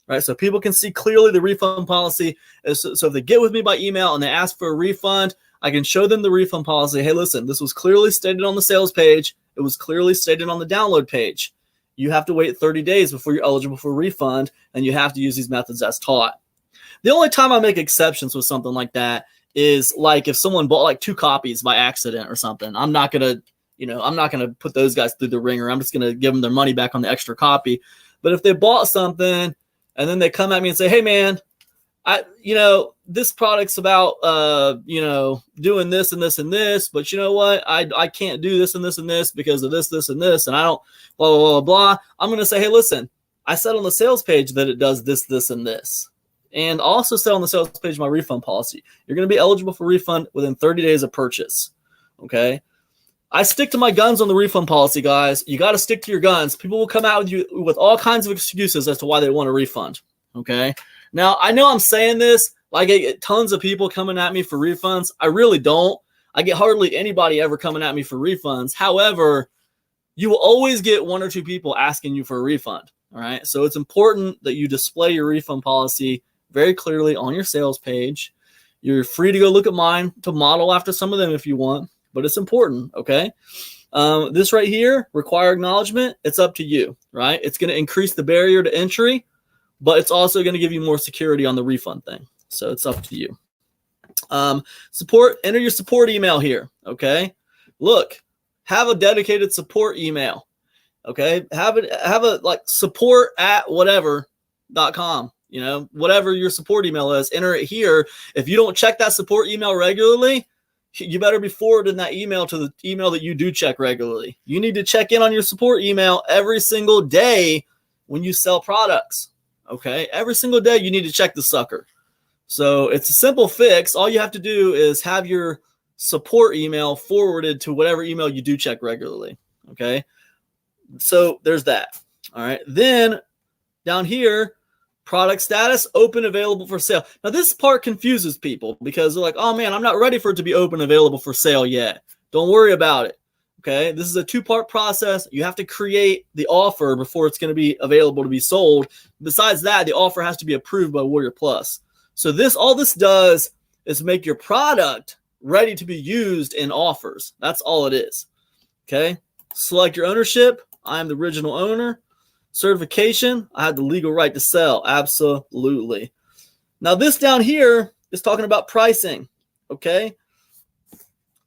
right? So people can see clearly the refund policy. So if they get with me by email and they ask for a refund, I can show them the refund policy. Hey, listen, this was clearly stated on the sales page. It was clearly stated on the download page. You have to wait 30 days before you're eligible for a refund, and you have to use these methods as taught. The only time I make exceptions with something like that is like if someone bought like 2 copies by accident or something. I'm not going to put those guys through the ringer. I'm just going to give them their money back on the extra copy. But if they bought something and then they come at me and say, hey man, this product's about, doing this and this and this, but you know what? I can't do this and this and this because of this, and this, and I don't blah, blah, blah, blah. I'm going to say, hey, listen, I said on the sales page that it does this, this, and this. And also said on the sales page my refund policy. You're going to be eligible for refund within 30 days of purchase. Okay. I stick to my guns on the refund policy, guys. You got to stick to your guns. People will come out with you with all kinds of excuses as to why they want a refund. Okay. Now, I know I'm saying this like I get tons of people coming at me for refunds. I really don't. I get hardly anybody ever coming at me for refunds. However, you will always get 1 or 2 people asking you for a refund. All right. So it's important that you display your refund policy very clearly on your sales page. You're free to go look at mine to model after some of them if you want, but it's important, okay? This right here, require acknowledgement, it's up to you, right? It's going to increase the barrier to entry, but it's also going to give you more security on the refund thing. So it's up to you. Enter your support email here, okay? Look, have a dedicated support email, okay? Have a like support at whatever.com. Whatever your support email is, enter it here. If you don't check that support email regularly, you better be forwarding that email to the email that you do check regularly. You need to check in on your support email every single day when you sell products. Okay. Every single day you need to check the sucker. So it's a simple fix. All you have to do is have your support email forwarded to whatever email you do check regularly. Okay. So there's that. All right. Then down here, product status, open, available for sale. Now, this part confuses people because they're like, oh, man, I'm not ready for it to be open, available for sale yet. Don't worry about it, okay? This is a 2-part process. You have to create the offer before it's going to be available to be sold. Besides that, the offer has to be approved by WarriorPlus. So all this does is make your product ready to be used in offers. That's all it is, okay? Select your ownership. I'm the original owner. Certification, I have the legal right to sell. Absolutely. Now this down here is talking about pricing. Okay.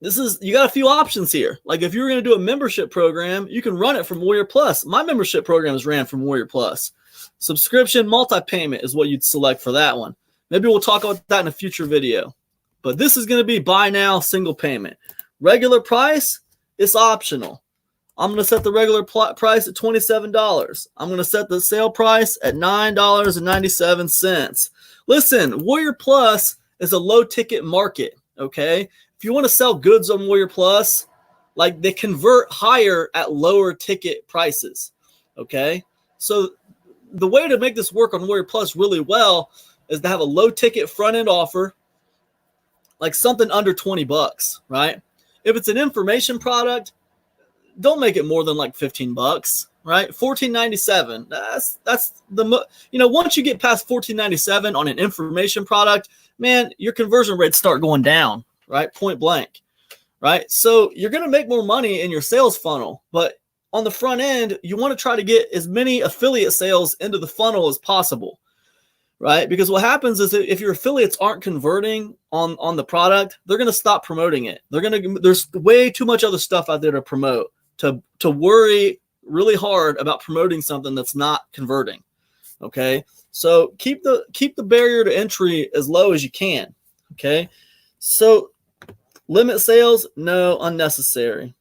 You got a few options here. Like if you're going to do a membership program, you can run it from WarriorPlus. My membership program is ran from WarriorPlus. Subscription multi-payment is what you'd select for that one. Maybe we'll talk about that in a future video. But this is going to be buy now, single payment. Regular price, it's optional. I'm going to set the regular price at $27. I'm going to set the sale price at $9.97. Listen, WarriorPlus is a low ticket market, okay? If you want to sell goods on WarriorPlus, like they convert higher at lower ticket prices, okay? So the way to make this work on WarriorPlus really well is to have a low ticket front end offer, like something under 20 bucks, right? If it's an information product, don't make it more than like 15 bucks, right? $14.97. That's the once you get past $14.97 on an information product, man, your conversion rates start going down, right? Point blank, right? So you're going to make more money in your sales funnel, but on the front end, you want to try to get as many affiliate sales into the funnel as possible, right? Because what happens is if your affiliates aren't converting on the product, they're going to stop promoting it. There's way too much other stuff out there to promote to worry really hard about promoting something that's not converting. Okay. So keep the barrier to entry as low as you can. Okay. So limit sales, no, unnecessary.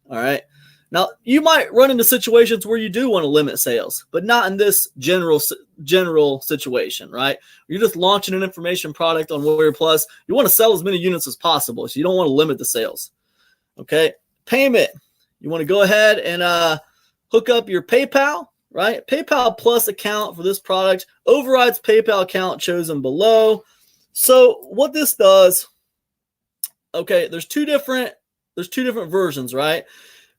All right. Now you might run into situations where you do want to limit sales, but not in this general situation, right? You're just launching an information product on WarriorPlus. You want to sell as many units as possible, so you don't want to limit the sales. Okay. Payment. You want to go ahead and hook up your PayPal, right? PayPal Plus account for this product overrides PayPal account chosen below. So what this does, okay, there's two different versions, right?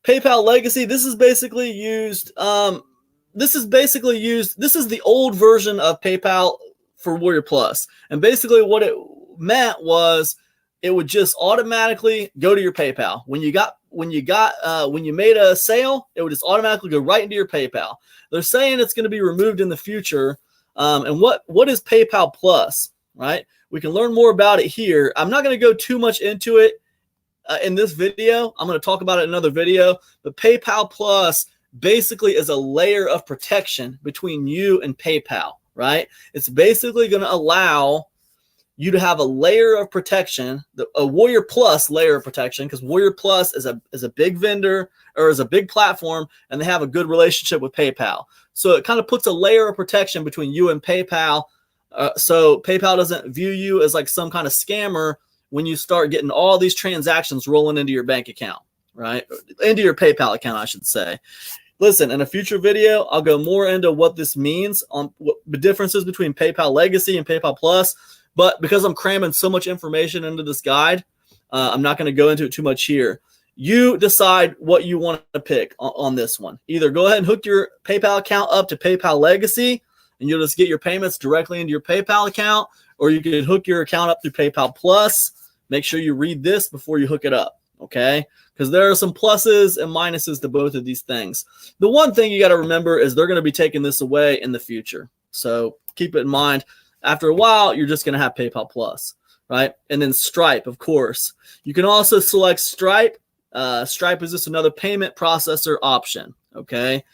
PayPal Legacy, this is basically used. This is the old version of PayPal for WarriorPlus. And basically what it meant was it would just automatically go to your PayPal. When you made a sale, it would just automatically go right into your PayPal. They're saying it's going to be removed in the future. And what is PayPal Plus, right? We can learn more about it here. I'm not going to go too much into it in this video. I'm going to talk about it in another video. But PayPal Plus basically is a layer of protection between you and PayPal, right? It's basically going to allow you to have a layer of protection, a WarriorPlus layer of protection, because WarriorPlus is a big vendor or is a big platform, and they have a good relationship with PayPal. So it kind of puts a layer of protection between you and PayPal, so PayPal doesn't view you as like some kind of scammer when you start getting all these transactions rolling into your bank account, right? Into your PayPal account, I should say. Listen, in a future video, I'll go more into what this means on what the differences between PayPal Legacy and PayPal Plus. But because I'm cramming so much information into this guide, I'm not going to go into it too much here. You decide what you want to pick on this one. Either go ahead and hook your PayPal account up to PayPal Legacy, and you'll just get your payments directly into your PayPal account, or you can hook your account up through PayPal Plus. Make sure you read this before you hook it up, okay? Because there are some pluses and minuses to both of these things. The one thing you got to remember is they're going to be taking this away in the future. So keep it in mind. After a while, you're just going to have PayPal Plus, right? And then Stripe, of course. You can also select Stripe. Stripe is just another payment processor option, okay?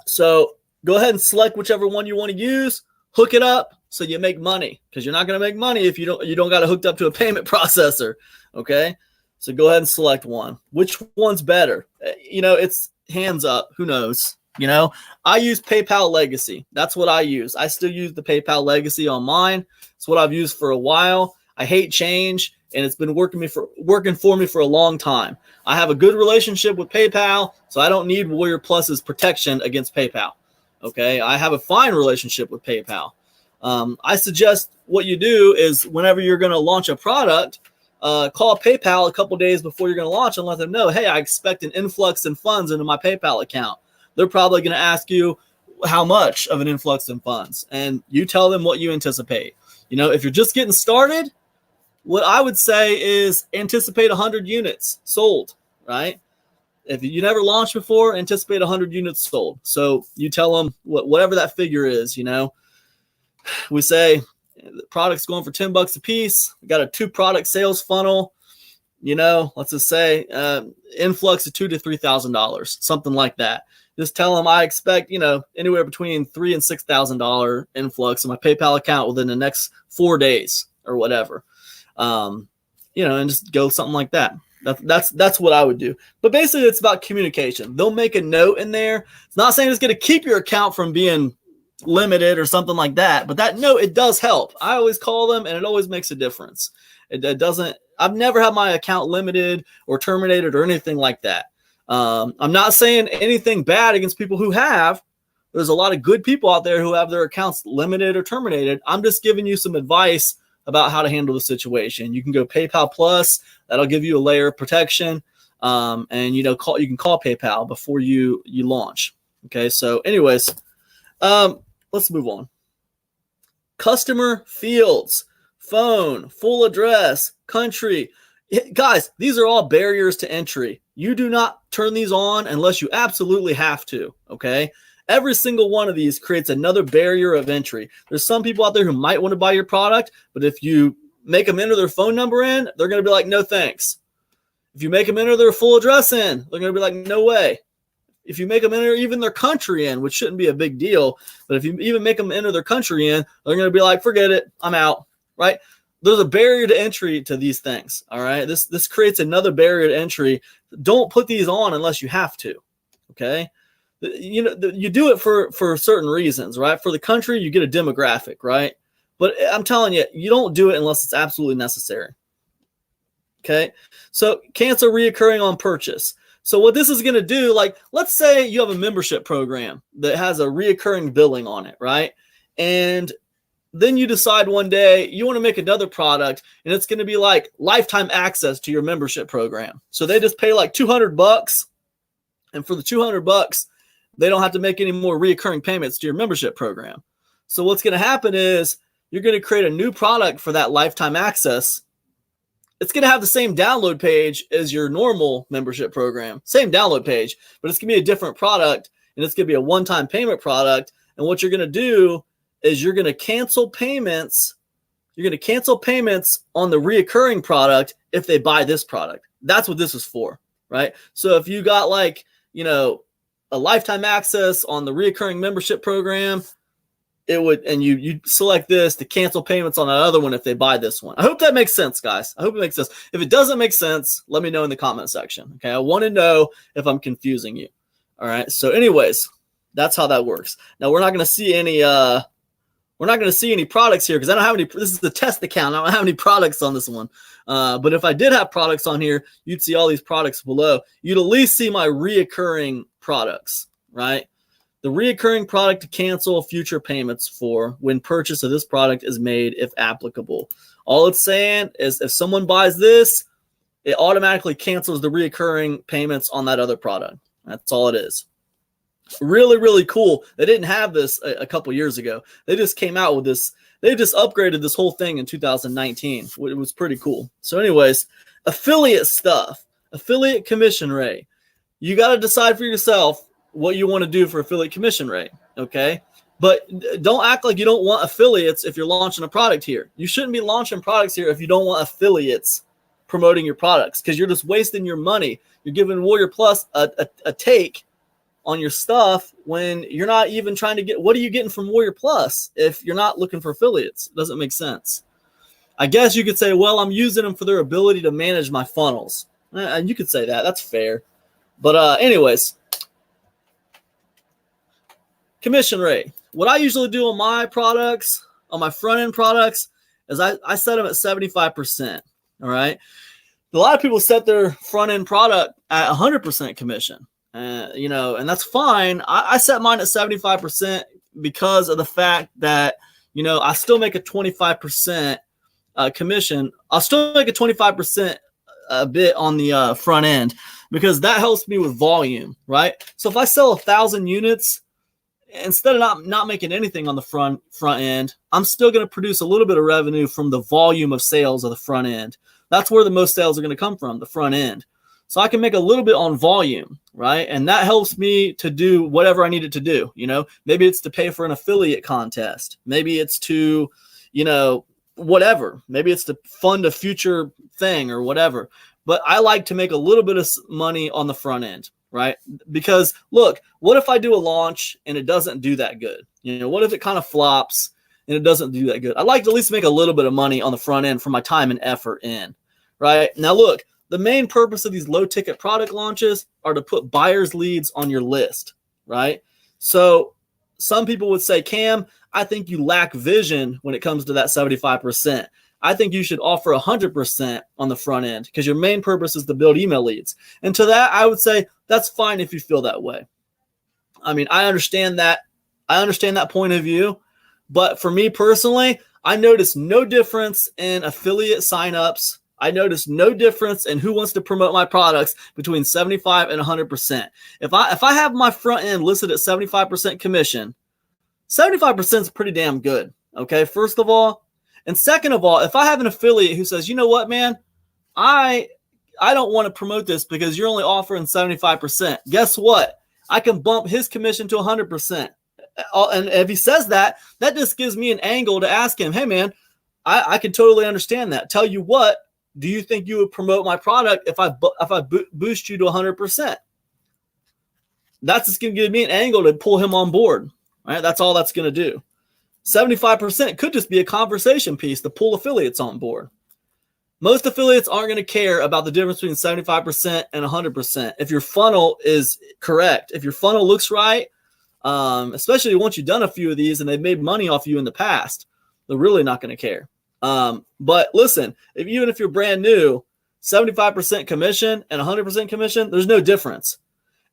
So go ahead and select whichever one you want to use. Hook it up so you make money, because you're not going to make money if you don't got it hooked up to a payment processor, okay? So go ahead and select one. Which one's better? It's hands up. Who knows? I use PayPal Legacy. That's what I use. I still use the PayPal Legacy on mine. It's what I've used for a while. I hate change, and it's been working for me for a long time. I have a good relationship with PayPal, so I don't need WarriorPlus's protection against PayPal. Okay, I have a fine relationship with PayPal. I suggest what you do is whenever you're going to launch a product, call PayPal a couple days before you're going to launch and let them know, hey, I expect an influx in funds into my PayPal account. They're probably going to ask you how much of an influx in funds, and you tell them what you anticipate. If you're just getting started, what I would say is anticipate 100 units sold, right? If you never launched before, anticipate 100 units sold. So you tell them whatever that figure is, we say the product's going for $10 a piece. We got a 2-product sales funnel, let's just say influx of $2,000 to $3,000, something like that. Just tell them I expect, anywhere between $3,000 and $6,000 influx in my PayPal account within the next 4 days or whatever. And just go something like that. That's what I would do. But basically, it's about communication. They'll make a note in there. It's not saying it's going to keep your account from being limited or something like that, but that note, it does help. I always call them, and it always makes a difference. It doesn't. I've never had my account limited or terminated or anything like that. I'm not saying anything bad against people who have. There's a lot of good people out there who have their accounts limited or terminated. I'm just giving you some advice about how to handle the situation. You can go PayPal Plus. That'll give you a layer of protection. And you can call PayPal before you launch. Okay. So anyways, let's move on. Customer fields, phone, full address, country. Guys, these are all barriers to entry. You do not turn these on unless you absolutely have to. Okay. Every single one of these creates another barrier of entry. There's some people out there who might want to buy your product, but if you make them enter their phone number in, they're going to be like, no, thanks. If you make them enter their full address in, they're going to be like, no way. If you make them enter even their country in, which shouldn't be a big deal, but if you even make them enter their country in, they're going to be like, forget it, I'm out, right? There's a barrier to entry to these things, all right? This creates another barrier to entry. Don't put these on unless you have to, okay? You do it for certain reasons, right? For the country, you get a demographic, right? But I'm telling you, you don't do it unless it's absolutely necessary. Okay. So cancel reoccurring on purchase. So what this is going to do, like, let's say you have a membership program that has a reoccurring billing on it, right? And then you decide one day you want to make another product, and it's going to be like lifetime access to your membership program. So they just pay like $200, and for the $200, they don't have to make any more reoccurring payments to your membership program. So what's going to happen is you're going to create a new product for that lifetime access. It's going to have the same download page as your normal membership program, same download page, but it's going to be a different product, and it's going to be a one-time payment product. And what you're going to do is you're going to cancel payments. You're going to cancel payments on the reoccurring product if they buy this product. That's what this is for, right? So if you got like, a lifetime access on the reoccurring membership program, it would, and you select this to cancel payments on that other one if they buy this one. I hope that makes sense, guys. I hope it makes sense. If it doesn't make sense, let me know in the comment section. Okay. I want to know if I'm confusing you. All right. So anyways, that's how that works. Now we're not going to see any, products here because I don't have any. This is the test account. I don't have any products on this one. But if I did have products on here, you'd see all these products below. You'd at least see my reoccurring products, right? The reoccurring product to cancel future payments for when purchase of this product is made, if applicable. All it's saying is if someone buys this, it automatically cancels the reoccurring payments on that other product. That's all it is. Really, really cool. They didn't have this a couple years ago. They just came out with this. They just upgraded this whole thing in 2019. It was pretty cool. So anyways, affiliate stuff, affiliate commission rate. You got to decide for yourself what you want to do for affiliate commission rate, okay? But don't act like you don't want affiliates if you're launching a product here. You shouldn't be launching products here if you don't want affiliates promoting your products because you're just wasting your money. You're giving WarriorPlus a take on your stuff when you're not even trying to get. What are you getting from WarriorPlus if you're not looking for affiliates? It doesn't make sense. I guess you could say, well, I'm using them for their ability to manage my funnels. And you could say that. That's fair. But anyways, commission rate. What I usually do on my products, on my front-end products, is I set them at 75%. All right. A lot of people set their front-end product at 100% commission. And that's fine. I set mine at 75% because of the fact that, I still make a 25% commission. I'll still make a 25% bit on the front end because that helps me with volume, right? So if I sell 1,000 units, instead of not making anything on the front end, I'm still going to produce a little bit of revenue from the volume of sales of the front end. That's where the most sales are going to come from, the front end. So I can make a little bit on volume, right? And that helps me to do whatever I need it to do. Maybe it's to pay for an affiliate contest. Maybe it's to, whatever. Maybe it's to fund a future thing or whatever. But I like to make a little bit of money on the front end, right? Because look, what if I do a launch and it doesn't do that good? What if it kind of flops and it doesn't do that good? I'd like to at least make a little bit of money on the front end for my time and effort in, right? Now, look, the main purpose of these low ticket product launches are to put buyers leads on your list, right? So some people would say, Cam, I think you lack vision when it comes to that 75%. I think you should offer 100% on the front end because your main purpose is to build email leads. And to that, I would say that's fine if you feel that way. I mean, I understand that. I understand that point of view. But for me personally, I notice no difference in affiliate signups. I notice no difference in who wants to promote my products between 75 and 100%. If I have my front end listed at 75% commission, 75% is pretty damn good. Okay, first of all. And second of all, if I have an affiliate who says, you know what, man, I don't want to promote this because you're only offering 75%. Guess what? I can bump his commission to 100%. And if he says that, that just gives me an angle to ask him, hey, man, I can totally understand that. Tell you what, do you think you would promote my product if I boost you to 100%? That's just going to give me an angle to pull him on board. Right? That's all that's going to do. 75% could just be a conversation piece to pull affiliates on board. Most affiliates aren't going to care about the difference between 75% and 100%. If your funnel is correct, if your funnel looks right, especially once you've done a few of these and they've made money off you in the past, they're really not going to care. But listen, even if you're brand new, 75% commission and 100% commission, there's no difference.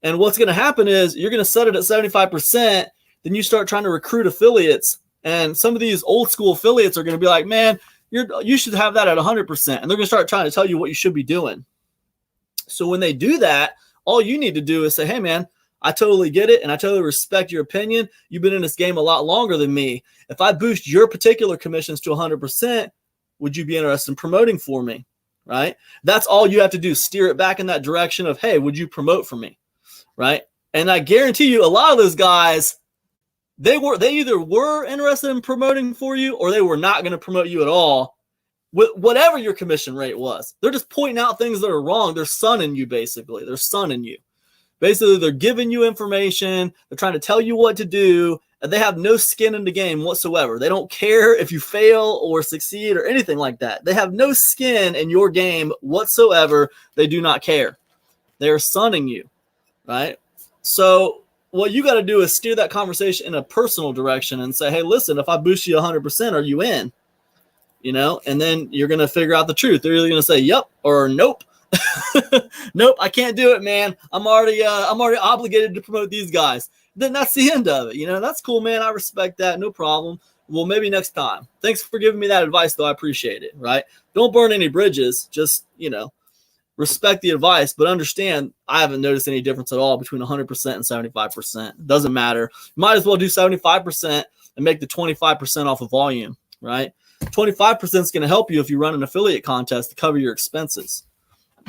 And what's going to happen is you're going to set it at 75%, then you start trying to recruit affiliates. And some of these old school affiliates are going to be like, man, you should have that at 100%. And they're going to start trying to tell you what you should be doing. So when they do that, all you need to do is say, hey, man, I totally get it. And I totally respect your opinion. You've been in this game a lot longer than me. If I boost your particular commissions to 100%, would you be interested in promoting for me? Right? That's all you have to do. Steer it back in that direction of, hey, would you promote for me? Right? And I guarantee you a lot of those guys, they either were interested in promoting for you or they were not going to promote you at all, whatever your commission rate was. They're just pointing out things that are wrong. They're sunning you, basically. They're sunning you. Basically, they're giving you information. They're trying to tell you what to do. And they have no skin in the game whatsoever. They don't care if you fail or succeed or anything like that. They have no skin in your game whatsoever. They do not care. They're sunning you, right? So what you got to do is steer that conversation in a personal direction and say, hey, listen, if I boost you 100%, are you in? And then you're going to figure out the truth. They're either going to say, yep, or nope. Nope, I can't do it, man. I'm already obligated to promote these guys. Then that's the end of it. That's cool, man. I respect that. No problem. Well, maybe next time. Thanks for giving me that advice, though. I appreciate it, right? Don't burn any bridges. Just, respect the advice, but understand I haven't noticed any difference at all between 100% and 75%. It doesn't matter. You might as well do 75% and make the 25% off of volume, right? 25% is going to help you if you run an affiliate contest to cover your expenses.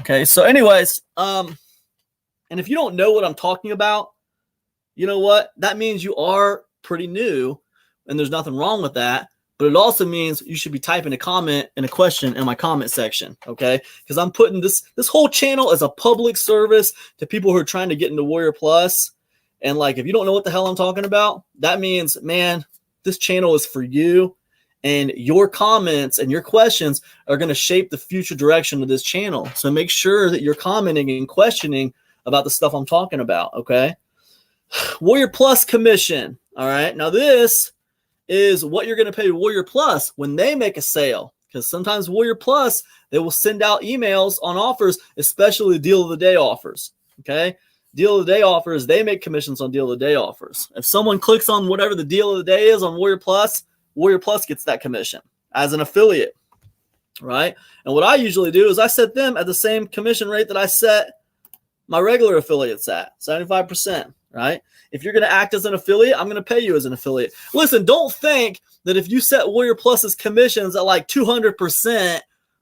Okay, so anyways, and if you don't know what I'm talking about, you know what? That means you are pretty new, and there's nothing wrong with that. But it also means you should be typing a comment and a question in my comment section, okay? Because I'm putting this whole channel as a public service to people who are trying to get into Warrior Plus. And if you don't know what the hell I'm talking about, that means, man, this channel is for you. And your comments and your questions are going to shape the future direction of this channel. So make sure that you're commenting and questioning about the stuff I'm talking about, okay? Warrior Plus commission, all right? Now this is what you're going to pay Warrior Plus when they make a sale. Because sometimes Warrior Plus, they will send out emails on offers, especially deal of the day offers. Okay? Deal of the day offers, they make commissions on deal of the day offers. If someone clicks on whatever the deal of the day is on Warrior Plus gets that commission as an affiliate. Right? And what I usually do is I set them at the same commission rate that I set my regular affiliates at, 75%. Right? If you're going to act as an affiliate, I'm going to pay you as an affiliate. Listen, don't think that if you set Warrior Plus's commissions at 200%,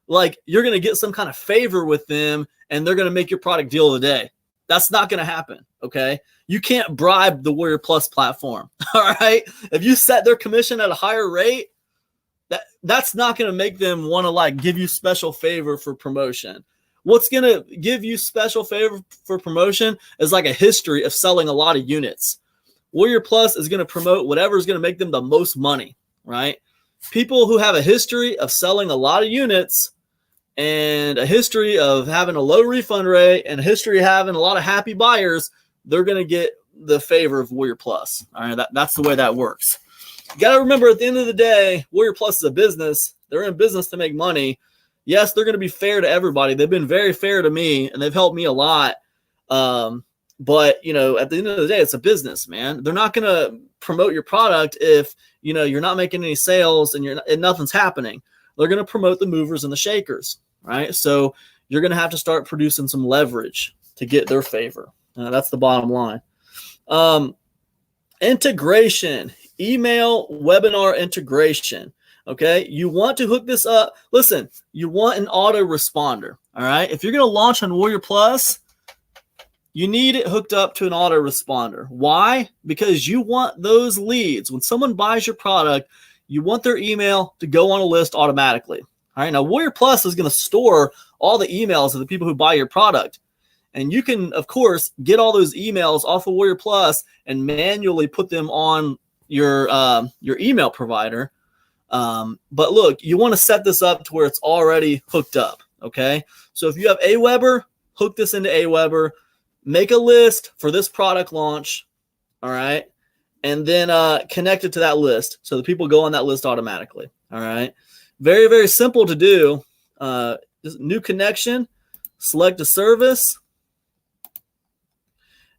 like you're going to get some kind of favor with them and they're going to make your product deal of the day. That's not going to happen. Okay. You can't bribe the Warrior Plus platform. All right. If you set their commission at a higher rate, that's not going to make them want to like give you special favor for promotion. What's going to give you special favor for promotion is like a history of selling a lot of units. Warrior Plus is going to promote whatever is going to make them the most money, right? People who have a history of selling a lot of units and a history of having a low refund rate and a history of having a lot of happy buyers, they're going to get the favor of Warrior Plus. All right, that's the way that works. You got to remember, at the end of the day, Warrior Plus is a business. They're in business to make money. Yes, they're going to be fair to everybody. They've been very fair to me, and they've helped me a lot. But, you know, at the end of the day, it's a business, man. They're not going to promote your product if, you know, you're not making any sales and nothing's happening. They're going to promote the movers and the shakers, right? So you're going to have to start producing some leverage to get their favor. That's the bottom line. Integration, email webinar integration. Okay, you want to hook this up. Listen, you want an autoresponder. All right, if you're going to launch on Warrior Plus, you need it hooked up to an autoresponder. Why? Because you want those leads. When someone buys your product, you want their email to go on a list automatically. All right, now Warrior Plus is going to store all the emails of the people who buy your product. And you can, of course, get all those emails off of Warrior Plus and manually put them on your email provider. But look, you want to set this up to where it's already hooked up. Okay, so if you have Aweber, hook this into Aweber, make a list for this product launch. All right, and then connect it to that list so the people go on that list automatically. All right, very, very simple to do. Just new connection, select a service.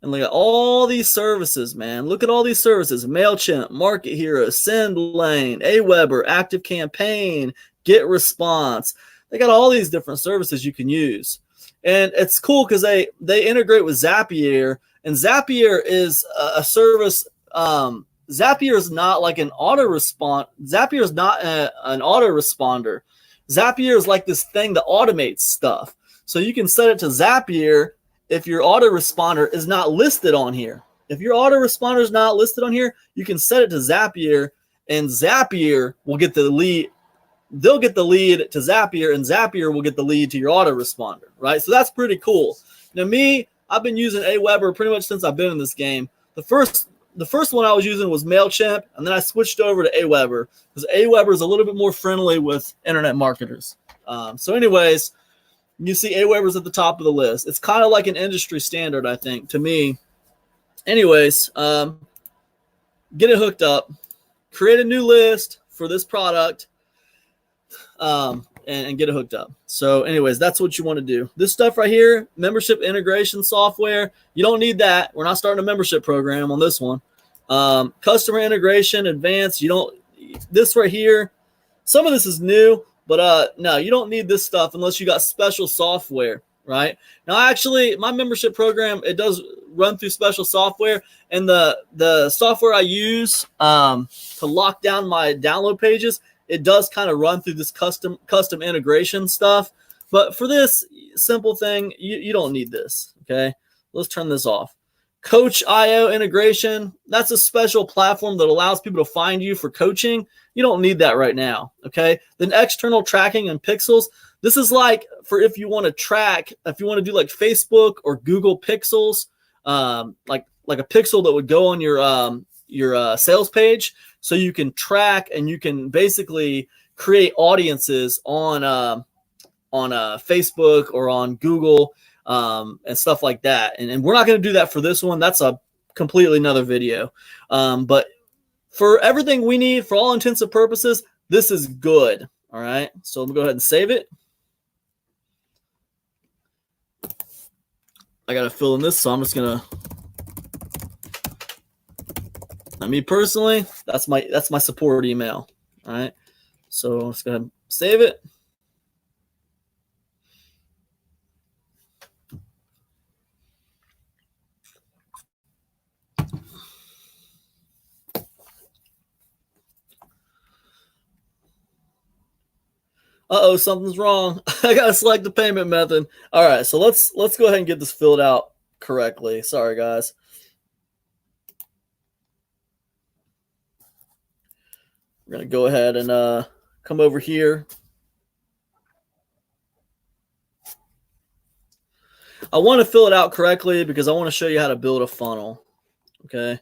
And look at all these services, man. Look at all these services. MailChimp, Market Hero, SendLane, Aweber, Active Campaign, Get Response. They got all these different services you can use. And it's cool because they integrate with Zapier. And Zapier is a service. Zapier is not like an autoresponder. Zapier is not an autoresponder. Zapier is like this thing that automates stuff. So you can set it to Zapier if your autoresponder is not listed on here. If your autoresponder is not listed on here, you can set it to Zapier, and Zapier will get the lead. They'll get the lead to Zapier, and Zapier will get the lead to your autoresponder, right? So that's pretty cool. Now, me, I've been using Aweber pretty much since I've been in this game. The first one I was using was MailChimp, and then I switched over to Aweber because Aweber is a little bit more friendly with internet marketers. So anyways, you see Aweber's at the top of the list. It's kind of like an industry standard, I think, to me. Anyways, get it hooked up. Create a new list for this product and get it hooked up. So anyways, that's what you want to do. This stuff right here, membership integration software, you don't need that. We're not starting a membership program on this one. Customer integration, advanced, this right here, some of this is new. But no, you don't need this stuff unless you got special software, right? Now, actually, my membership program, it does run through special software. And the software I use to lock down my download pages, it does kind of run through this custom integration stuff. But for this simple thing, you don't need this, okay? Let's turn this off. Coach.io integration, that's a special platform that allows people to find you for coaching. You don't need that right now, okay? Then external tracking and pixels. This is like for if you want to track, if you want to do like Facebook or Google pixels, like a pixel that would go on your sales page, so you can track and you can basically create audiences on Facebook or on Google. And stuff like that. And we're not going to do that for this one. That's a completely another video. But for everything we need, for all intents and purposes, this is good. All right. So let me go ahead and save it. I got to fill in this. So I'm just going to, now me personally, that's my support email. All right. So let's go ahead and save it. Uh-oh, something's wrong. I gotta select the payment method. All right, so let's go ahead and get this filled out correctly. Sorry, guys. We're gonna go ahead and come over here. I want to fill it out correctly because I want to show you how to build a funnel. Okay.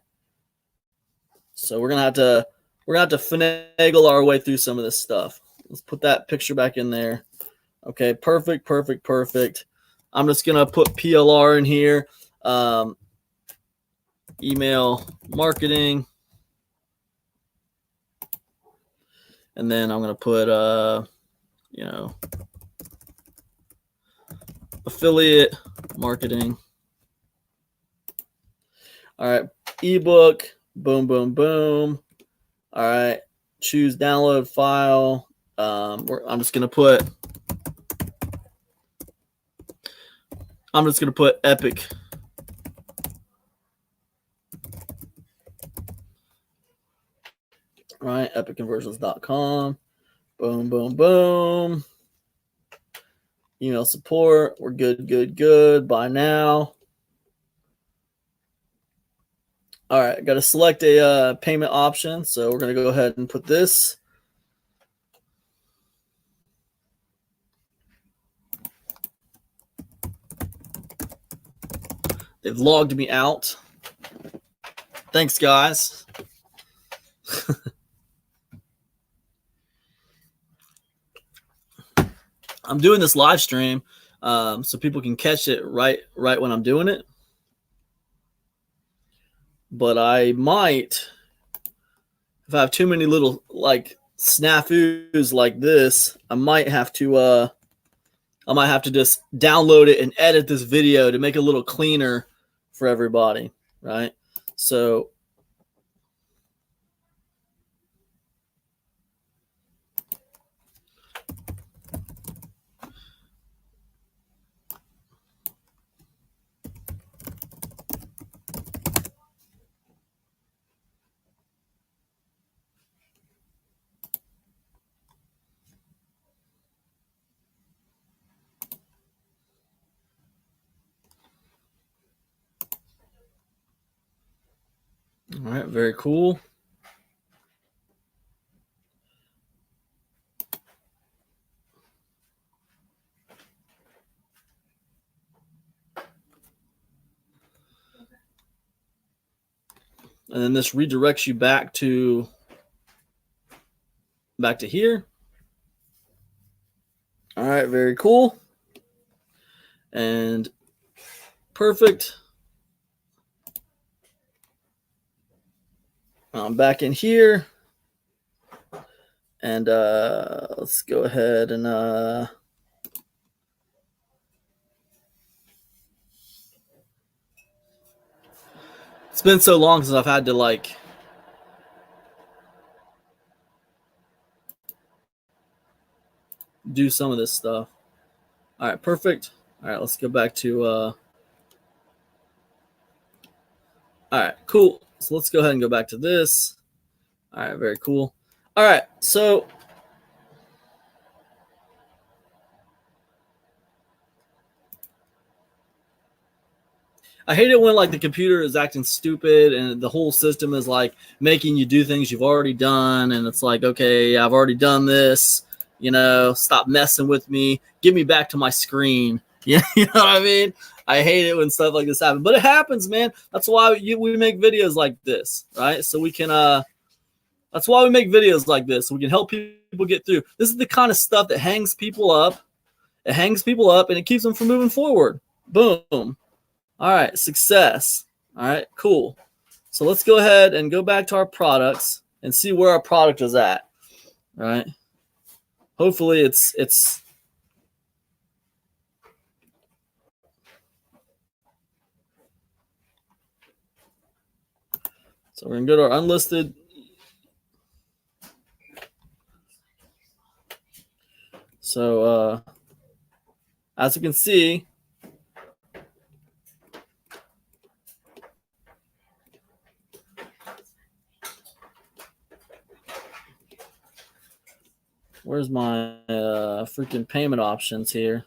So we're gonna have to finagle our way through some of this stuff. Let's put that picture back in there. Okay, perfect. I'm just gonna put PLR in here. Email marketing, and then I'm gonna put affiliate marketing. All right, ebook, boom. All right, choose download file. I'm just gonna put epic. All right, epicconversions.com. Boom. Email support. We're good. Buy now. All right, got to select a payment option. So we're going to go ahead and put this. They've logged me out. Thanks, guys. I'm doing this live stream so people can catch it right when I'm doing it. But I might, if I have too many little like snafus like this, I might have to just download it and edit this video to make it a little cleaner for everybody, right? So all right, very cool. And then this redirects you back to here. All right, very cool. And perfect. I'm back in here. And let's go ahead and it's been so long since I've had to like do some of this stuff. All right, perfect. All right, let's go back to all right, cool. So let's go ahead and go back to this. All right, very cool. All right, so I hate it when like the computer is acting stupid and the whole system is like making you do things you've already done, and it's like, okay, I've already done this. Stop messing with me. Get me back to my screen. You know what I mean? I hate it when stuff like this happens, but it happens, man. That's why we make videos like this, right? So we can that's why we make videos like this, so we can help people get through. This is the kind of stuff that hangs people up. It hangs people up and it keeps them from moving forward. Boom. All right, success. All right, cool. So let's go ahead and go back to our products and see where our product is at. All right. Hopefully it's so we're gonna go to our unlisted. So as you can see, Where's my freaking payment options here?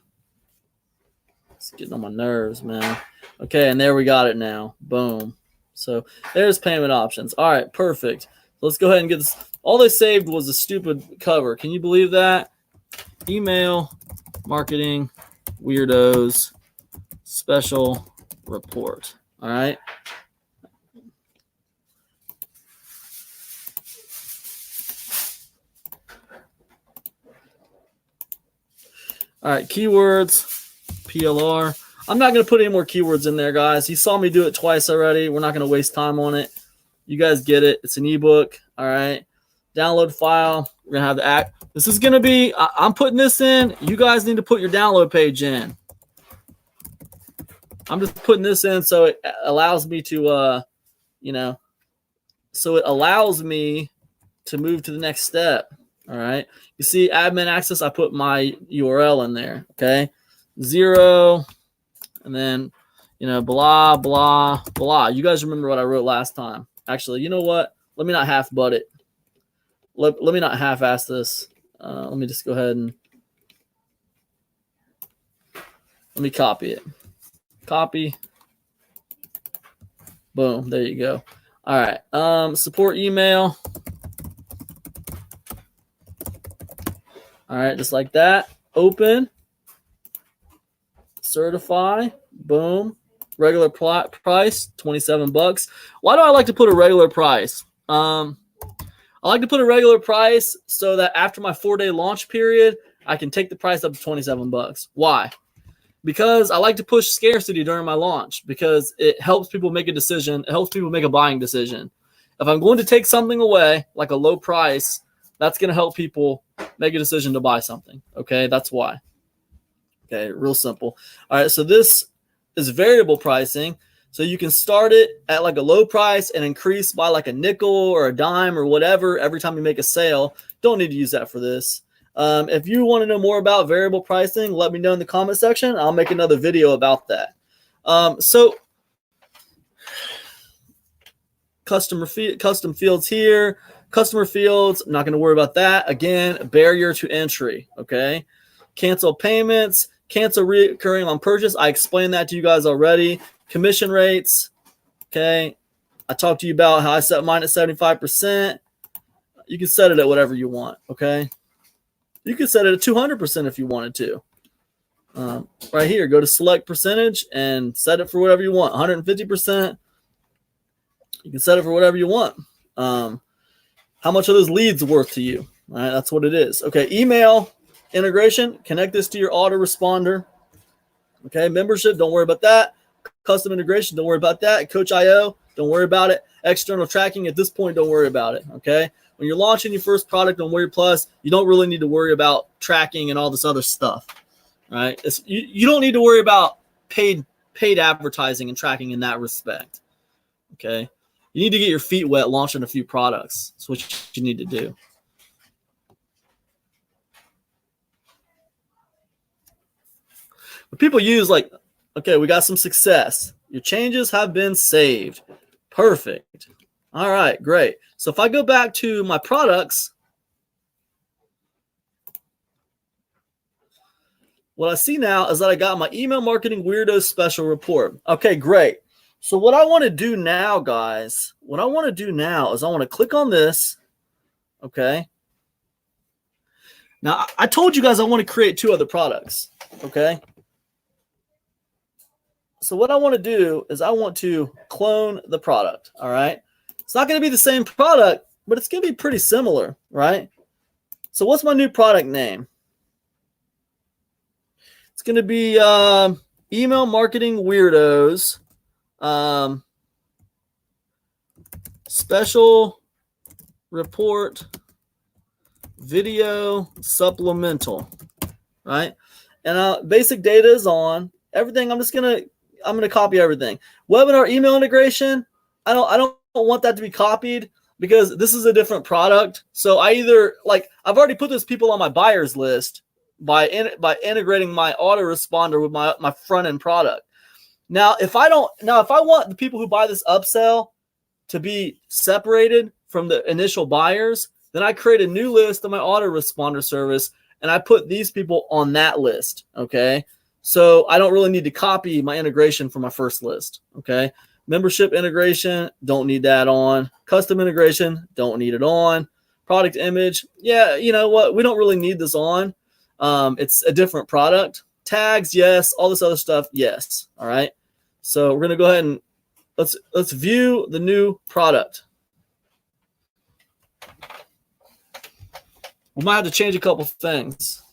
It's getting on my nerves, man. Okay, and there we got it now. Boom. So there's payment options. All right, perfect. Let's go ahead and get this. All they saved was a stupid cover. Can you believe that? Email marketing weirdos special report. All right. All right, keywords, PLR. I'm not going to put any more keywords in there, guys. You saw me do it twice already. We're not going to waste time on it. You guys get it. It's an ebook. All right. Download file. We're going to have the act. This is going to be, I'm putting this in. You guys need to put your download page in. I'm just putting this in so it allows me to, so it allows me to move to the next step. All right. You see admin access. I put my URL in there. Okay. 0. And then, blah, blah, blah. You guys remember what I wrote last time. Actually, you know what? Let me not half butt it. Let me not half-ass this. Let me just go ahead and let me copy it. Copy. Boom. There you go. All right. Support email. All right. Just like that. Open. Certify. Boom. Regular price, $27. Why do I like to put a regular price? I like to put a regular price so that after my 4-day launch period, I can take the price up to $27. Why? Because I like to push scarcity during my launch because it helps people make a decision. It helps people make a buying decision. If I'm going to take something away, like a low price, that's going to help people make a decision to buy something. Okay, that's why. Okay, real simple. All right, so this is variable pricing. So you can start it at like a low price and increase by like a nickel or a dime or whatever every time you make a sale. Don't need to use that for this. If you want to know more about variable pricing, let me know in the comment section. I'll make another video about that. So custom fields here. Customer fields, I'm not going to worry about that. Again, barrier to entry, okay? Cancel payments, cancel recurring on purchase. I explained that to you guys already. Commission rates, okay? I talked to you about how I set mine at 75%. You can set it at whatever you want, okay? You can set it at 200% if you wanted to. Right here, go to select percentage and set it for whatever you want. 150%. You can set it for whatever you want. How much are those leads worth to you? All right, that's what it is. Okay, email integration. Connect this to your autoresponder. Okay, membership, don't worry about that. Custom integration, don't worry about that. Coach.io, don't worry about it. External tracking, at this point, don't worry about it. Okay, when you're launching your first product on WarriorPlus, you don't really need to worry about tracking and all this other stuff. All right, you don't need to worry about paid advertising and tracking in that respect. Okay. You need to get your feet wet launching a few products. That's what you need to do. But people use like, okay, we got some success. Your changes have been saved. Perfect. All right, great. So if I go back to my products, what I see now is that I got my email marketing weirdo special report. Okay, great. So what I want to do now, guys, is I want to click on this, okay? Now, I told you guys I want to create 2 other products, okay? So what I want to do is I want to clone the product, all right? It's not going to be the same product, but it's going to be pretty similar, right? So what's my new product name? It's going to be Email Marketing Weirdos. Special report video supplemental, right? And basic data is on everything. I'm gonna copy everything. Webinar email integration. I don't want that to be copied because this is a different product. So I either I've already put those people on my buyers list by integrating my autoresponder with my front end product. Now, if I want the people who buy this upsell to be separated from the initial buyers, Then I create a new list on my autoresponder service, and I put these people on that list, okay? So I don't really need to copy my integration from my first list, okay? Membership integration, don't need that on. Custom integration, don't need it on. Product image, yeah, you know what? We don't really need this on. It's a different product. Tags, yes. All this other stuff, yes. All right. So we're going to go ahead and let's view the new product. We might have to change a couple things.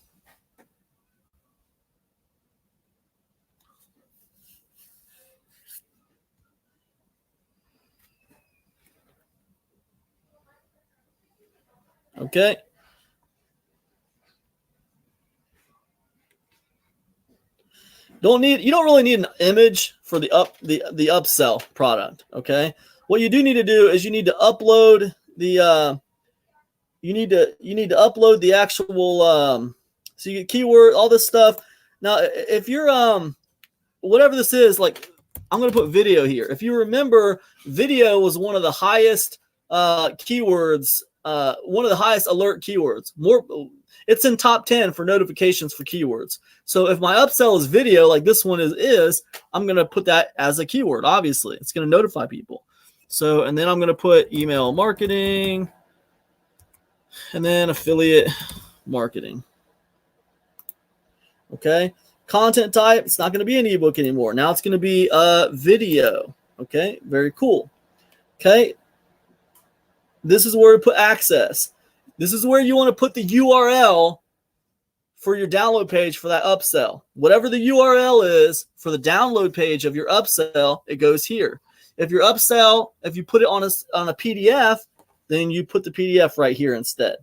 Okay. You don't really need an image for the upsell product. Okay. What you do need to do is you need to upload the you need to upload the actual so you get keyword, all this stuff. Now if you're whatever this is, like I'm going to put video here. If you remember, video was one of the highest keywords, one of the highest alert keywords. It's in top 10 for notifications for keywords. So if my upsell is video, like this one is, I'm going to put that as a keyword. Obviously, it's going to notify people. So, and then I'm going to put email marketing and then affiliate marketing. Okay. Content type, it's not going to be an ebook anymore. Now it's going to be video. Okay. Very cool. Okay. This is where we put access. This is where you want to put the URL for your download page for that upsell. Whatever the URL is for the download page of your upsell, it goes here. If your upsell, if you put it on a PDF, then you put the PDF right here instead.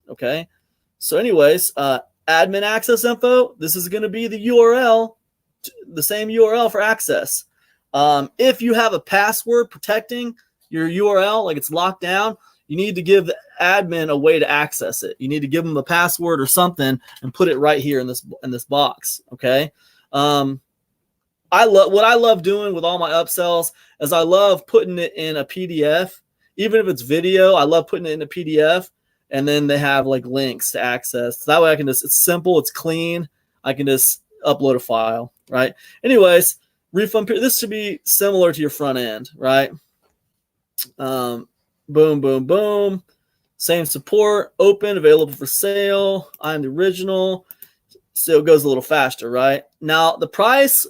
Okay. So anyways, admin access info, this is going to be the URL, the same URL for access. If you have a password protecting your URL, like it's locked down, you need to give the admin a way to access it. You need to give them a password or something and put it right here in this box. Okay. What I love doing with all my upsells is I love putting it in a PDF. Even if it's video, I love putting it in a PDF, and then they have like links to access. So that way I can it's simple, it's clean. I can just upload a file, right? Anyways, refund period. This should be similar to your front end, right? Boom, boom, boom. Same support, open, available for sale. I'm the original. So it goes a little faster, right? Now, the price,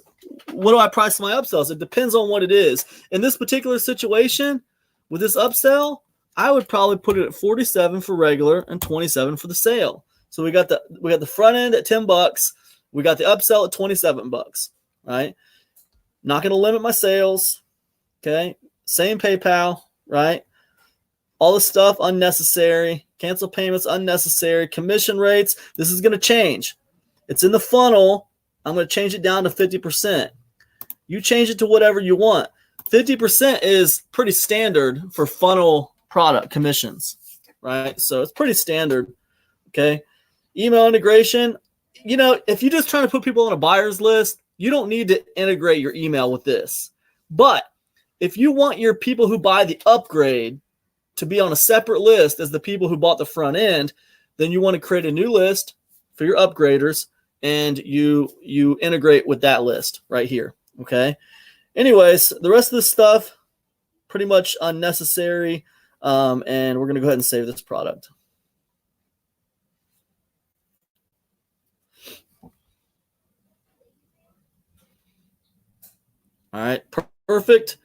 what do I price my upsells? It depends on what it is. In this particular situation, with this upsell, I would probably put it at 47 for regular and 27 for the sale. So we got the front end at $10. We got the upsell at $27, right? Not going to limit my sales. Okay. Same PayPal, right? All the stuff unnecessary. Cancel payments unnecessary. Commission rates. This is going to change. It's in the funnel. I'm going to change it down to 50%. You change it to whatever you want. 50% is pretty standard for funnel product commissions, right? So it's pretty standard. Okay. Email integration. You know, if you're just trying to put people on a buyer's list, you don't need to integrate your email with this. But if you want your people who buy the upgrade to be on a separate list as the people who bought the front end, then you want to create a new list for your upgraders, and you integrate with that list right here. Okay. Anyways, the rest of this stuff, pretty much unnecessary. And we're going to go ahead and save this product. All right. Perfect.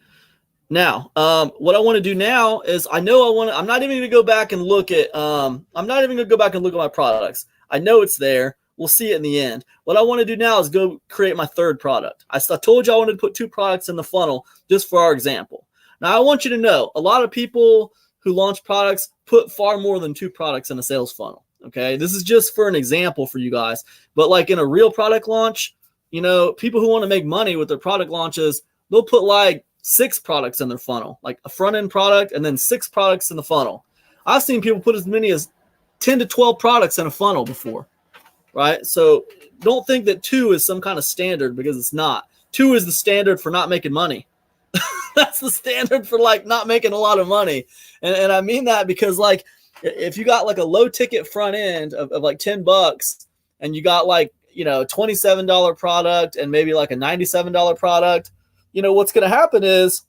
Now, what I want to do now is I'm not even going to go back and look at, my products. I know it's there. We'll see it in the end. What I want to do now is go create my third product. I told you I wanted to put 2 products in the funnel just for our example. Now, I want you to know a lot of people who launch products put far more than 2 products in a sales funnel. Okay. This is just for an example for you guys. But like in a real product launch, you know, people who want to make money with their product launches, they'll put like 6 products in their funnel, like a front end product and then 6 products in the funnel. I've seen people put as many as 10 to 12 products in a funnel before. Right? So don't think that 2 is some kind of standard, because it's not. 2 is the standard for not making money. That's the standard for like not making a lot of money. And I mean that because like If you got like a low ticket front end of like $10 and you got like, $27 product and maybe like a $97 product, what's going to happen is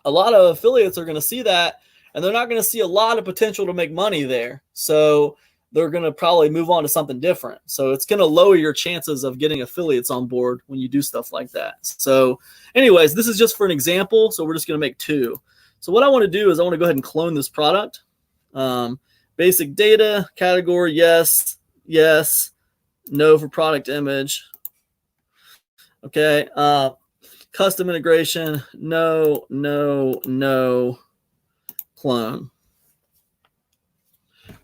a lot of affiliates are going to see that and they're not going to see a lot of potential to make money there. So they're going to probably move on to something different. So it's going to lower your chances of getting affiliates on board when you do stuff like that. So anyways, this is just for an example. So we're just going to make 2. So what I want to do is I want to go ahead and clone this product. Basic data, category, yes, yes, no for product image. Okay. Custom integration, no, no, no, clone.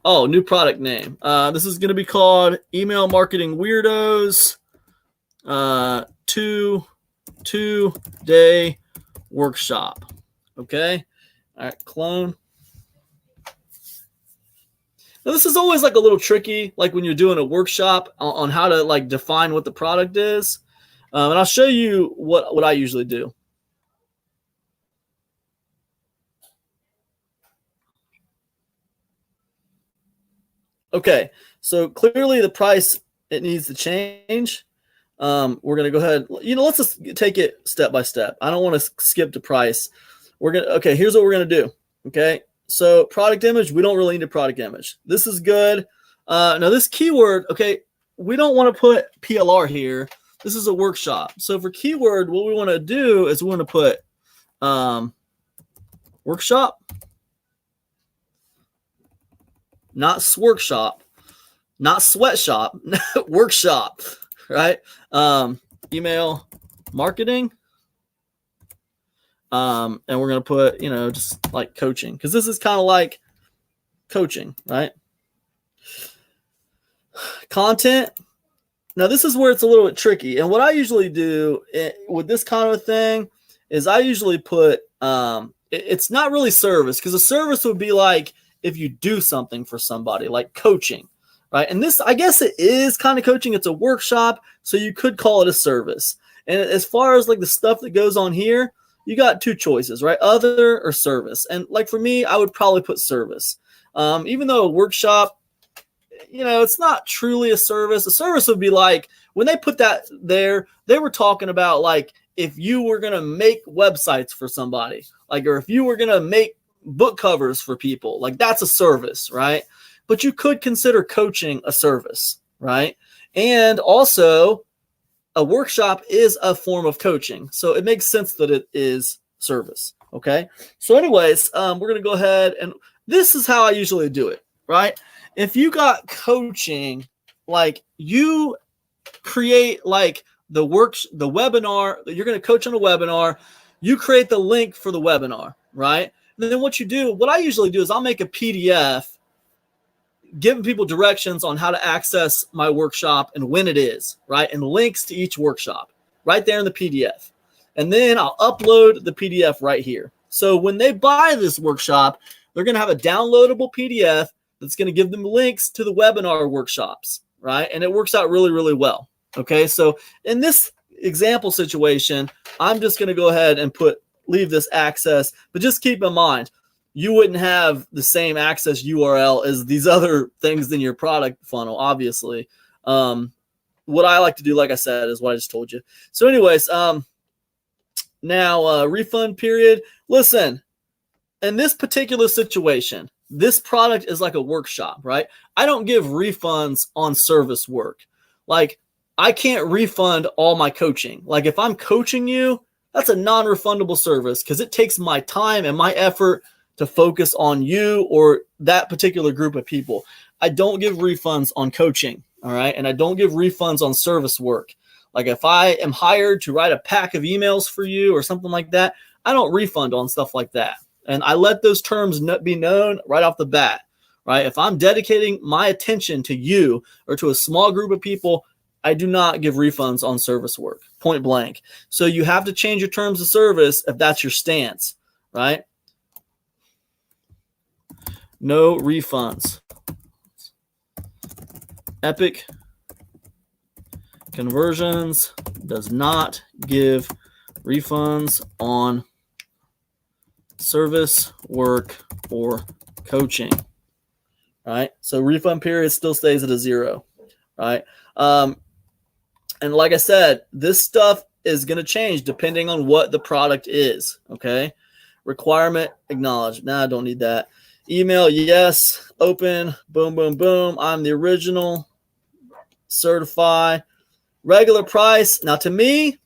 Oh, new product name. This is going to be called Email Marketing Weirdos 2-day workshop. Okay. All right, clone. Now, this is always like a little tricky, like when you're doing a workshop on how to like define what the product is. And I'll show you what I usually do. Okay, so clearly the price, it needs to change. We're going to go ahead, let's just take it step by step. I don't want to skip to price. Okay, here's what we're going to do. Okay, so product image, we don't really need a product image. This is good. Now this keyword, okay, we don't want to put PLR here. This is a workshop. So for keyword, what we want to do is we want to put workshop, not sworkshop, not sweatshop, workshop, right? Email marketing. And we're going to put, just like coaching, because this is kind of like coaching, right? Content. Now, this is where it's a little bit tricky. And what I usually do with this kind of a thing is I usually put, it's not really service, because a service would be like if you do something for somebody, like coaching, right? And this, I guess it is kind of coaching. It's a workshop, so you could call it a service. And as far as like the stuff that goes on here, you got 2 choices, right? Other or service. And like for me, I would probably put service. Even though a workshop, it's not truly a service. A service would be like, when they put that there, they were talking about like if you were going to make websites for somebody, like, or if you were going to make book covers for people, like that's a service, right? But you could consider coaching a service, right? And also a workshop is a form of coaching. So it makes sense that it is service. Okay. So anyways, we're going to go ahead, and this is how I usually do it, right? If you got coaching, like you create like the webinar, you're going to coach on a webinar, you create the link for the webinar, right? And then what I usually do is I'll make a PDF giving people directions on how to access my workshop and when it is, right? And links to each workshop right there in the PDF. And then I'll upload the PDF right here. So when they buy this workshop, they're going to have a downloadable PDF that's going to give them links to the webinar workshops, right? And it works out really, really well. Okay, so in this example situation, I'm just going to go ahead and leave this access, but just keep in mind, you wouldn't have the same access URL as these other things in your product funnel, obviously. What I like to do, like I said, is what I just told you. So anyways, now refund period. Listen, in this particular situation, this product is like a workshop, right? I don't give refunds on service work. Like, I can't refund all my coaching. Like, if I'm coaching you, that's a non-refundable service because it takes my time and my effort to focus on you or that particular group of people. I don't give refunds on coaching, all right? And I don't give refunds on service work. Like, if I am hired to write a pack of emails for you or something like that, I don't refund on stuff like that. And I let those terms be known right off the bat, right? If I'm dedicating my attention to you or to a small group of people, I do not give refunds on service work, point blank. So you have to change your terms of service if that's your stance, right? No refunds. Epic Conversions does not give refunds on service work or coaching. right? So refund period still stays at a 0, right? And like I said, this stuff is going to change depending on what the product is, okay? Requirement, acknowledge. Nah, I don't need that. Email, yes. Open, boom, boom, boom. I'm the original. Certify. Regular price. Now, to me,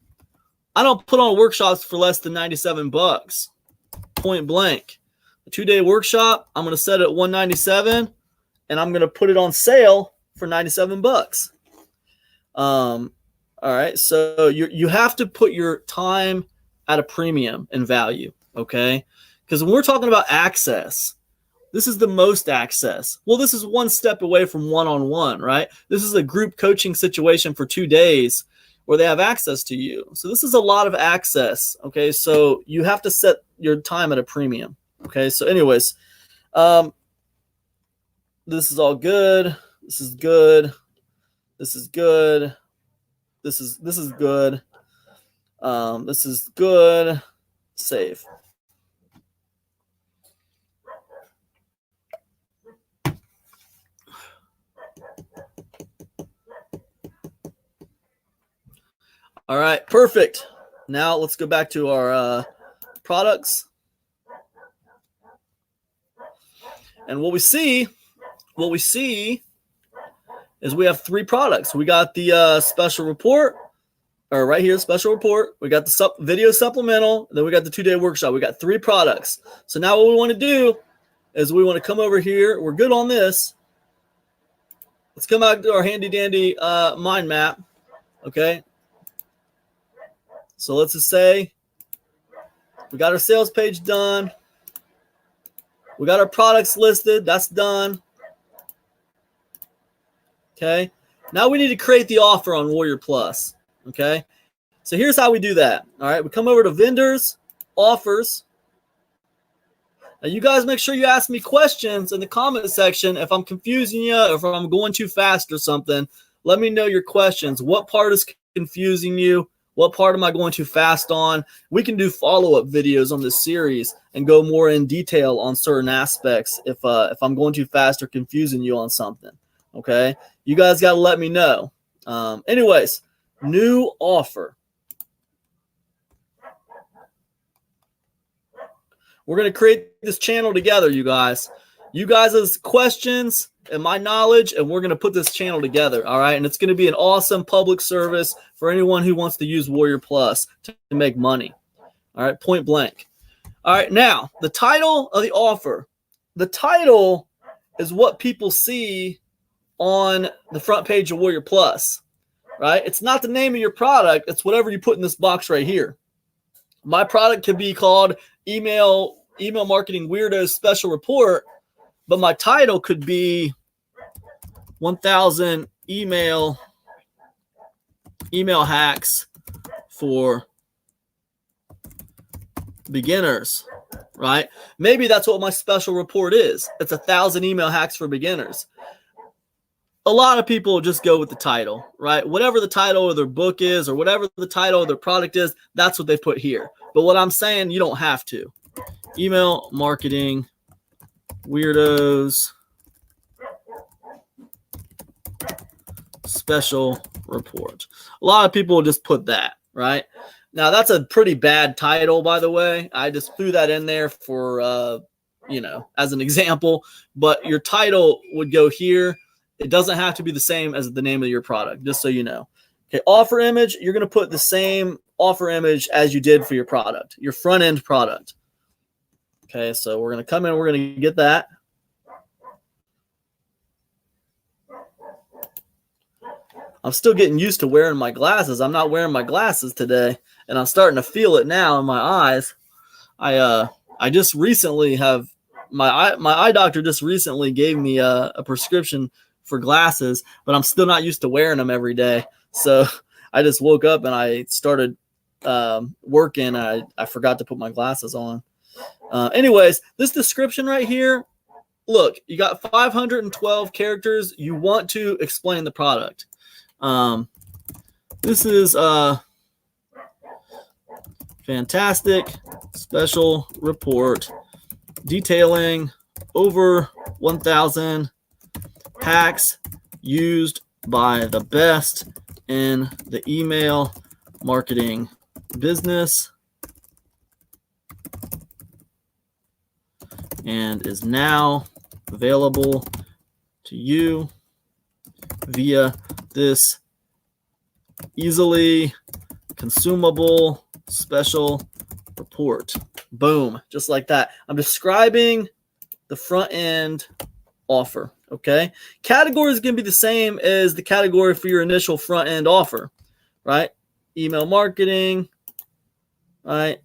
I don't put on workshops for less than 97 bucks. Point blank. A 2-day workshop, I'm going to set it at $197, and I'm going to put it on sale for 97 bucks. All right, so you have to put your time at a premium in value, okay? Because when we're talking about access, this is the most access. Well, this is one step away from one-on-one, right? This is a group coaching situation for 2 days where they have access to you. So this is a lot of access, okay? So you have to set your time at a premium, okay? So anyways, this is all good. This is good. This is good. This is good. This is good. Save. All right, perfect. Now let's go back to our products. And what we see is we have 3 products. We got the special report, or right here, special report. We got the video supplemental. Then we got the 2-day workshop. We got 3 products. So now what we want to do is we want to come over here. We're good on this. Let's come out to our handy dandy mind map. Okay. So let's just say we got our sales page done. We got our products listed. That's done. Okay. Now we need to create the offer on WarriorPlus. Okay. So here's how we do that. All right. We come over to vendors, offers. Now you guys make sure you ask me questions in the comment section. If I'm confusing you, or if I'm going too fast or something, let me know your questions. What part is confusing you? What part am I going too fast on? We can do follow-up videos on this series and go more in detail on certain aspects if I'm going too fast or confusing you on something. Okay, you guys got to let me know. Anyways, new offer. We're going to create this channel together, you guys. You guys' questions and my knowledge, and we're going to put this channel together, all right? And it's going to be an awesome public service for anyone who wants to use WarriorPlus to make money, all right? Point blank. All right, now, the title of the offer. The title is what people see on the front page of WarriorPlus, right? It's not the name of your product. It's whatever you put in this box right here. My product could be called Email Marketing Weirdos Special Report, but my title could be 1,000 email hacks for beginners, right? Maybe that's what my special report is. It's 1,000 email hacks for beginners. A lot of people just go with the title, right? Whatever the title of their book is, or whatever the title of their product is, that's what they put here. But what I'm saying, you don't have to. Email marketing weirdos special report. A lot of people just put that, right? Now, that's a pretty bad title, by the way. I just threw that in there for, as an example. But your title would go here. It doesn't have to be the same as the name of your product, just so you know. Okay, offer image, you're going to put the same offer image as you did for your product, your front-end product. Okay, so we're going to come in, we're going to get that. I'm still getting used to wearing my glasses. I'm not wearing my glasses today, and I'm starting to feel it now in my eyes. I just recently have my eye doctor just recently gave me a prescription for glasses, but I'm still not used to wearing them every day. So I just woke up and I started working. I forgot to put my glasses on. Anyways, this description right here, look, you got 512 characters. You want to explain the product. This is fantastic special report detailing over 1,000 hacks used by the best in the email marketing business and is now available to you via this easily consumable special report. Boom, just like that. I'm describing the front end offer, okay? Category is going to be the same as the category for your initial front end offer, right? Email marketing, right?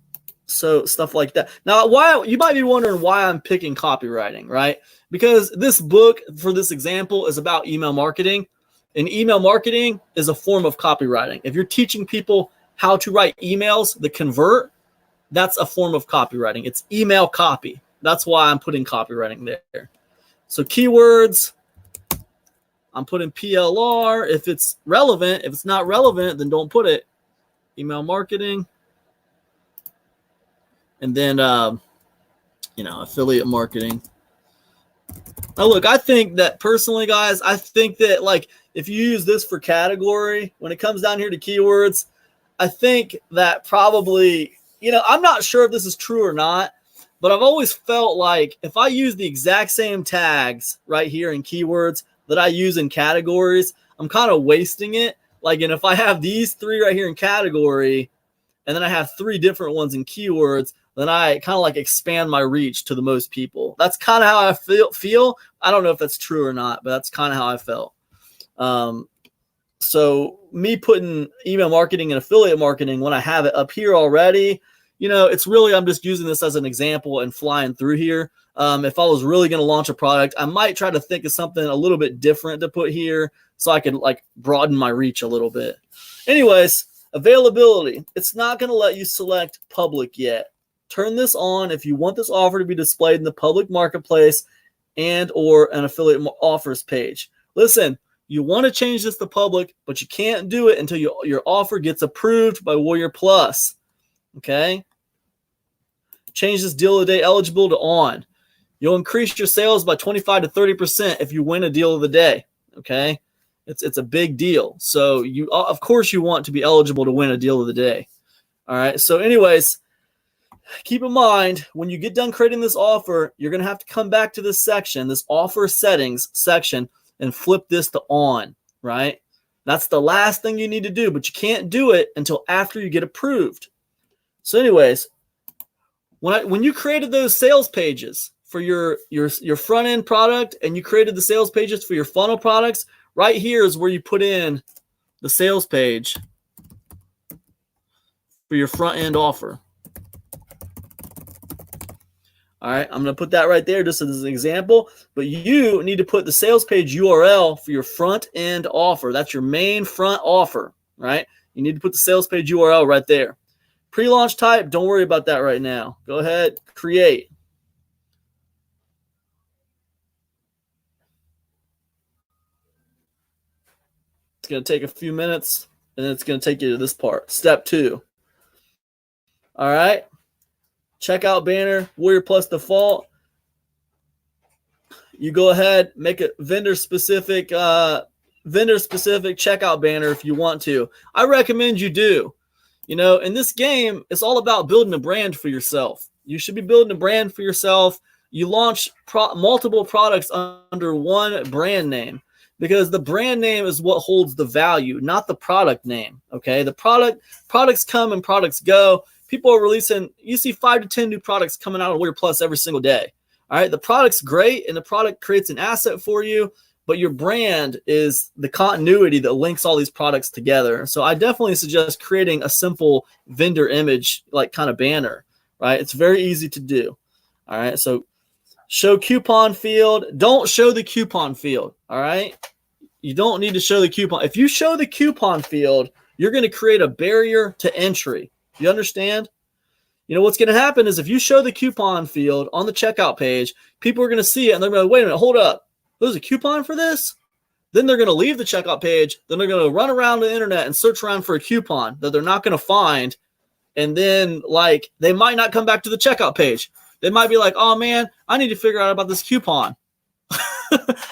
So stuff like that. Now, why you might be wondering why I'm picking copywriting, right? Because this book, for this example, is about email marketing, and email marketing is a form of copywriting. If you're teaching people how to write emails that convert, that's a form of copywriting. It's email copy. That's why I'm putting copywriting there. So keywords, I'm putting PLR if it's relevant. If it's not relevant, then don't put it. Email marketing. And then, affiliate marketing. Now, look, I think that personally, guys, I think that like if you use this for category, when it comes down here to keywords, I think that probably, I'm not sure if this is true or not, but I've always felt like if I use the exact same tags right here in keywords that I use in categories, I'm kind of wasting it. Like, and if I have these three right here in category, and then I have three different ones in keywords, then I kind of like expand my reach to the most people. That's kind of how I feel. I don't know if that's true or not, but that's kind of how I felt. So me putting email marketing and affiliate marketing when I have it up here already, it's really, I'm just using this as an example and flying through here. If I was really going to launch a product, I might try to think of something a little bit different to put here so I could like broaden my reach a little bit. Anyways, availability. It's not going to let you select public yet. Turn this on if you want this offer to be displayed in the public marketplace and or an affiliate offers page. Listen, you want to change this to public, but you can't do it until your offer gets approved by WarriorPlus. Okay? Change this deal of the day eligible to on. You'll increase your sales by 25 to 30% if you win a deal of the day. Okay? It's a big deal. So you, of course, you want to be eligible to win a deal of the day. All right. So anyways, keep in mind, when you get done creating this offer, you're going to have to come back to this section, this offer settings section, and flip this to on, right? That's the last thing you need to do, but you can't do it until after you get approved. So anyways, when you created those sales pages for your front end product and you created the sales pages for your funnel products, right here is where you put in the sales page for your front end offer. All right, I'm going to put that right there just as an example, but you need to put the sales page URL for your front end offer. That's your main front offer, right? You need to put the sales page URL right there. Pre-launch type, don't worry about that right now. Go ahead, create. It's going to take a few minutes, and then it's going to take you to this part. Step 2. All right. Checkout banner, WarriorPlus default. You go ahead, make a vendor-specific checkout banner if you want to. I recommend you do. In this game, it's all about building a brand for yourself. You should be building a brand for yourself. You launch multiple products under one brand name because the brand name is what holds the value, not the product name. Okay, the products come and products go. People are releasing, you see 5 to 10 new products coming out of WarriorPlus every single day. All right, the product's great and the product creates an asset for you, but your brand is the continuity that links all these products together. So I definitely suggest creating a simple vendor image, like kind of banner, right? It's very easy to do. All right, so show coupon field. Don't show the coupon field, all right? You don't need to show the coupon. If you show the coupon field, you're going to create a barrier to entry. You understand? What's going to happen is if you show the coupon field on the checkout page, people are going to see it and they're going to, wait a minute, hold up. There's a coupon for this? Then they're going to leave the checkout page. Then they're going to run around the internet and search around for a coupon that they're not going to find. And then they might not come back to the checkout page. They might be like, oh man, I need to figure out about this coupon.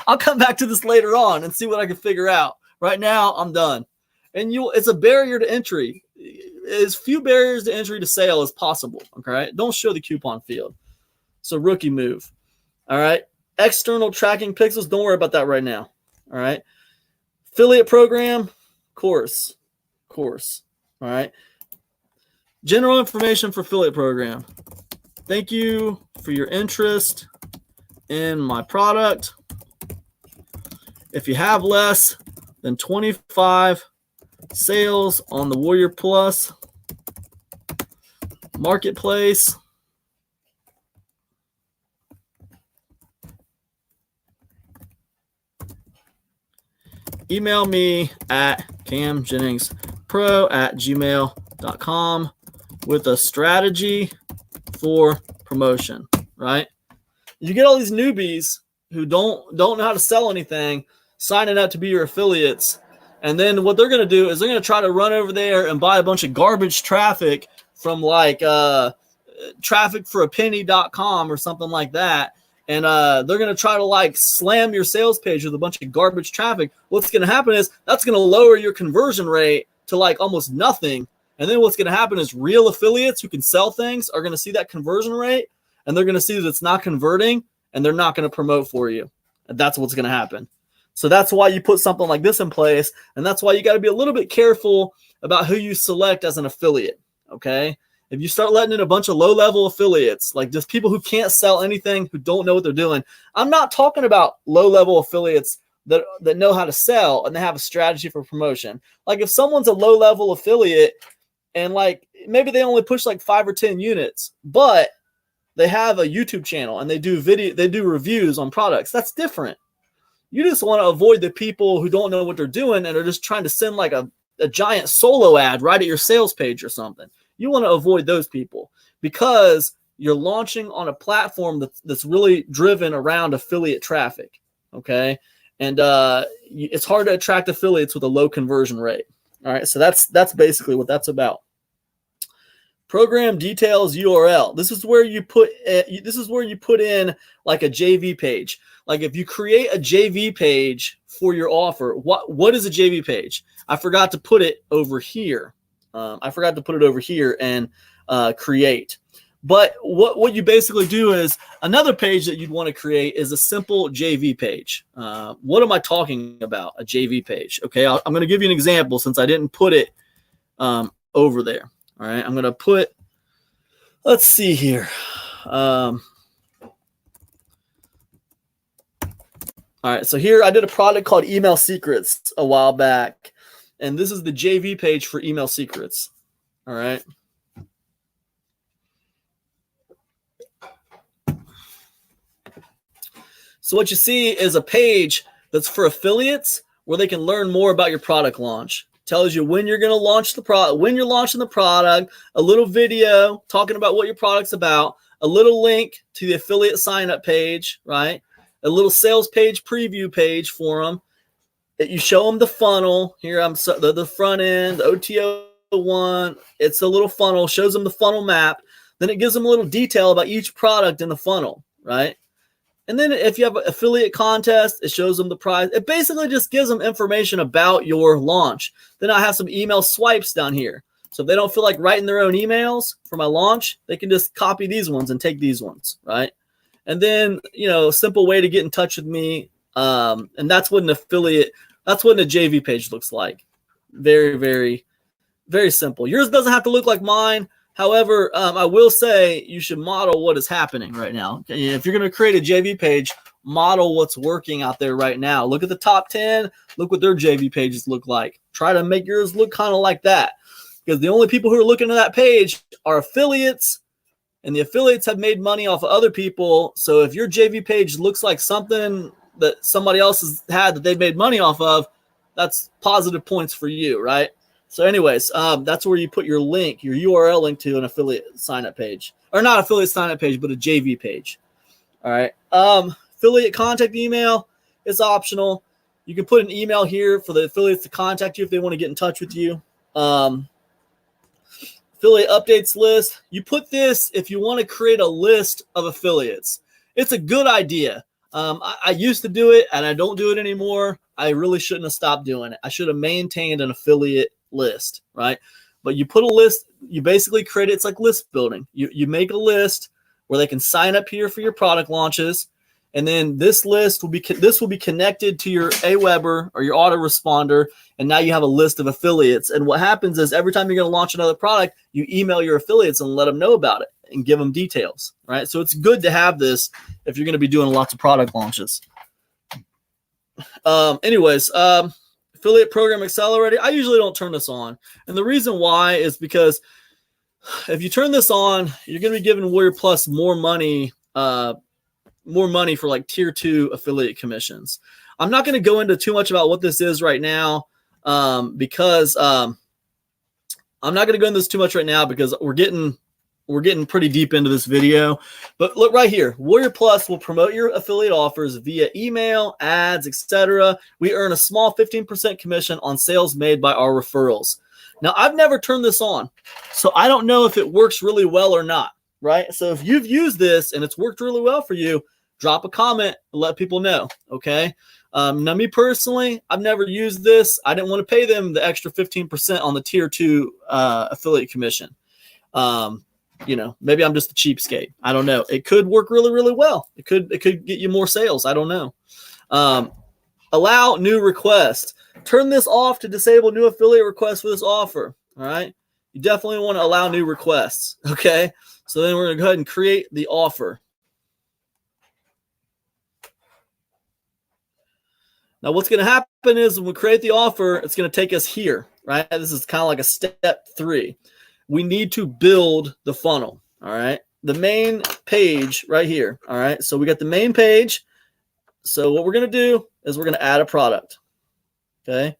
I'll come back to this later on and see what I can figure out. Right now, I'm done. And it's a barrier to entry. As few barriers to entry to sale as possible. Okay, don't show the coupon field. So rookie move. All right. External tracking pixels. Don't worry about that right now. All right. Affiliate program. Course. All right. General information for affiliate program. Thank you for your interest in my product. If you have less than 25 sales on the WarriorPlus marketplace, email me at camjenningspro@gmail.com with a strategy for promotion, right? You get all these newbies who don't know how to sell anything signing up to be your affiliates. And then what they're going to do is they're going to try to run over there and buy a bunch of garbage traffic from like trafficforapenny.com or something like that. And they're going to try to like slam your sales page with a bunch of garbage traffic. What's going to happen is that's going to lower your conversion rate to like almost nothing. And then what's going to happen is real affiliates who can sell things are going to see that conversion rate, and they're going to see that it's not converting, and they're not going to promote for you. And that's what's going to happen. So that's why you put something like this in place, and that's why you got to be a little bit careful about who you select as an affiliate, okay? If you start letting in a bunch of low-level affiliates, like just people who can't sell anything, who don't know what they're doing, I'm not talking about low-level affiliates that know how to sell and they have a strategy for promotion. Like if someone's a low-level affiliate and like maybe they only push like 5 or 10 units, but they have a YouTube channel and they do reviews on products, that's different. You just want to avoid the people who don't know what they're doing and are just trying to send like a giant solo ad right at your sales page or something. You want to avoid those people because you're launching on a platform that's really driven around affiliate traffic, okay? And it's hard to attract affiliates with a low conversion rate. All right, so that's basically what that's about. Program details URL. This is where you put in like a JV page. Like if you create a JV page for your offer, what is a JV page? I forgot to put it over here. And create. But what you basically do is another page that you'd want to create is a simple JV page. What am I talking about? A JV page. Okay, I'm going to give you an example since I didn't put it over there. All right, I'm going to put, let's see here. All right, so here I did a product called Email Secrets a while back, and this is the JV page for Email Secrets. All right. So what you see is a page that's for affiliates where they can learn more about your product launch. Tells you when you're going to launch the product, when you're launching the product, a little video talking about what your product's about, a little link to the affiliate sign-up page, right? A little sales page preview page for them. That you show them the funnel. Here, the front end, the OTO one. It's a little funnel, shows them the funnel map. Then it gives them a little detail about each product in the funnel, right? And then if you have an affiliate contest, it shows them the prize. It basically just gives them information about your launch. Then I have some email swipes down here. So if they don't feel like writing their own emails for my launch, they can just copy these ones and take these ones, right? And then, a simple way to get in touch with me. And that's what that's what a JV page looks like. Very, very, very simple. Yours doesn't have to look like mine. However, I will say you should model what is happening right now. If you're going to create a JV page, model what's working out there right now. Look at the top 10. Look what their JV pages look like. Try to make yours look kind of like that. Because the only people who are looking at that page are affiliates, and the affiliates have made money off of other people. So if your JV page looks like something that somebody else has had that they've made money off of, that's positive points for you, right? So anyways, that's where you put your link, your URL link to an affiliate sign-up page. Or not affiliate sign-up page, but a JV page. All right. Affiliate contact email is optional. You can put an email here for the affiliates to contact you if they want to get in touch with you. Affiliate updates list. You put this if you want to create a list of affiliates. It's a good idea. I used to do it and I don't do it anymore. I really shouldn't have stopped doing it. I should have maintained an affiliate list, right? But you put a list, you basically create it. It's like list building. You make a list where they can sign up here for your product launches. And then this list will be connected to your Aweber or your autoresponder, and now you have a list of affiliates. And what happens is every time you're going to launch another product, you email your affiliates and let them know about it and give them details, right? So it's good to have this if you're going to be doing lots of product launches. Affiliate program accelerator. I usually don't turn this on, and the reason why is because if you turn this on, you're going to be giving WarriorPlus more money for like tier 2 affiliate commissions. I'm not going to go into too much about what this is right now because I'm not going to go into this too much right now because we're getting pretty deep into this video. But look right here, WarriorPlus will promote your affiliate offers via email, ads, etc. We earn a small 15% commission on sales made by our referrals. Now, I've never turned this on, so I don't know if it works really well or not, right? So if you've used this and it's worked really well for you, drop a comment and let people know, okay? Now, me personally, I've never used this. I didn't want to pay them the extra 15% on the tier 2 affiliate commission. Maybe I'm just a cheapskate. I don't know. It could work really, really well. It could get you more sales. I don't know. Allow new requests. Turn this off to disable new affiliate requests for this offer. All right. You definitely want to allow new requests. Okay. So then we're going to go ahead and create the offer. Now, what's going to happen is when we create the offer, it's going to take us here, right? This is kind of like a step 3. We need to build the funnel, all right? The main page right here, all right? So we got the main page. So what we're going to do is we're going to add a product, okay?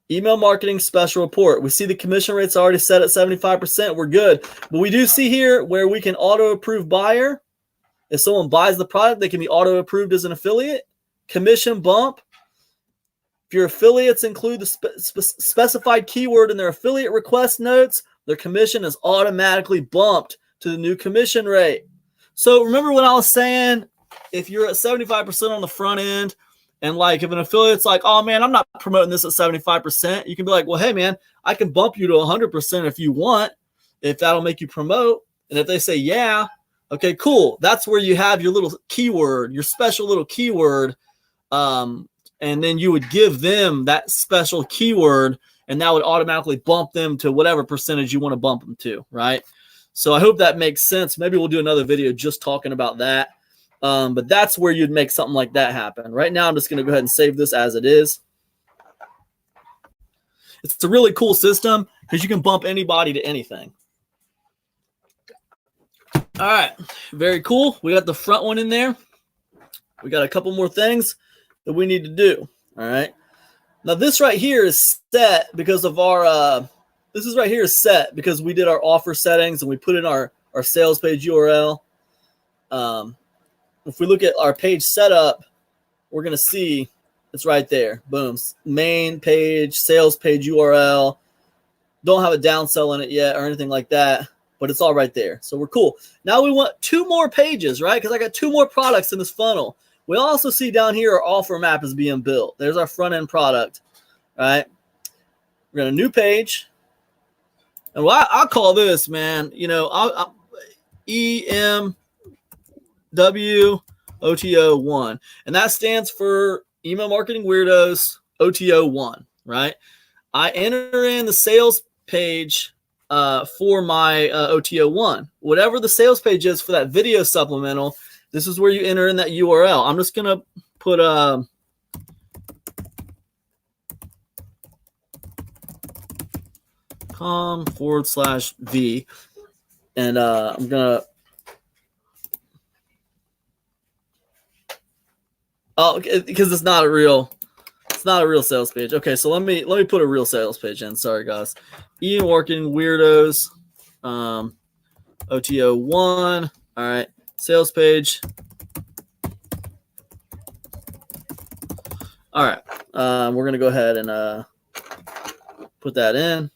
Email marketing special report. We see the commission rate's already set at 75%. We're good. But we do see here where we can auto-approve buyer. If someone buys the product, they can be auto-approved as an affiliate. Commission bump. If your affiliates include the specified keyword in their affiliate request notes, their commission is automatically bumped to the new commission rate. So remember what I was saying? If you're at 75% on the front end, and like if an affiliate's like, oh man, I'm not promoting this at 75%, you can be like, well, hey man, I can bump you to 100% if you want, if that'll make you promote. And if they say, yeah, okay, cool. That's where you have your little keyword, your special little keyword. And then you would give them that special keyword, and that would automatically bump them to whatever percentage you want to bump them to, right? So I hope that makes sense. Maybe we'll do another video just talking about that. But that's where you'd make something like that happen. Right now, I'm just going to go ahead and save this as it is. It's a really cool system because you can bump anybody to anything. All right, very cool. We got the front one in there. We got a couple more things that we need to do. All right. Now this right here is set because of our, this is right here is set because we did our offer settings and we put in our sales page URL. If we look at our page setup, we're going to see it's right there. Boom. Main page, sales page URL. Don't have a downsell in it yet or anything like that, but it's all right there. So we're cool. Now we want 2 more pages, right? Because I got 2 more products in this funnel. We also see down here our offer map is being built. There's our front end product, right? We're going to new page. And well, I'll call this, man, EMW OTO 1. And that stands for Email Marketing Weirdos OTO 1, right? I enter in the sales page for my OTO 1. Whatever the sales page is for that video supplemental, this is where you enter in that URL. I'm just going to put com/V. And I'm going to, because it's not a real sales page. Okay, so let me put a real sales page in. Sorry, guys. Email Marketing Weirdos OTO 1. All right. Sales page. All right. We're going to go ahead and put that in.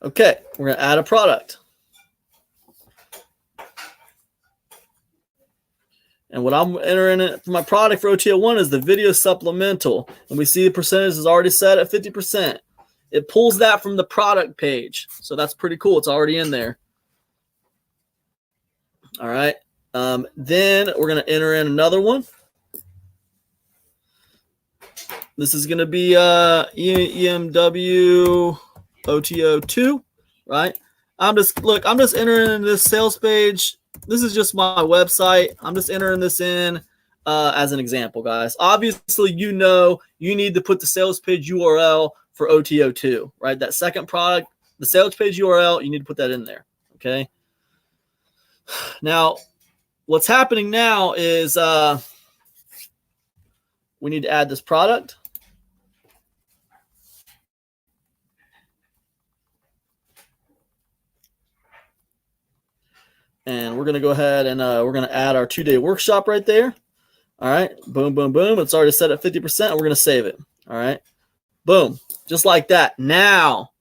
Okay, we're going to add a product. And what I'm entering it for my product for OTO1 is the video supplemental. And we see the percentage is already set at 50%. It pulls that from the product page. So that's pretty cool. It's already in there. All right. Then we're going to enter in another one. This is going to be EMW OTO2, right? I'm just entering in this sales page. This is just my website. I'm just entering this in as an example, guys. Obviously, you need to put the sales page URL for OTO2, right? That second product, the sales page URL, you need to put that in there, okay? Now, what's happening now is we need to add this product. And we're going to go ahead and we're going to add our 2-day workshop right there. All right. Boom, boom, boom. It's already set at 50%. And we're going to save it. All right. Boom. Just like that. Now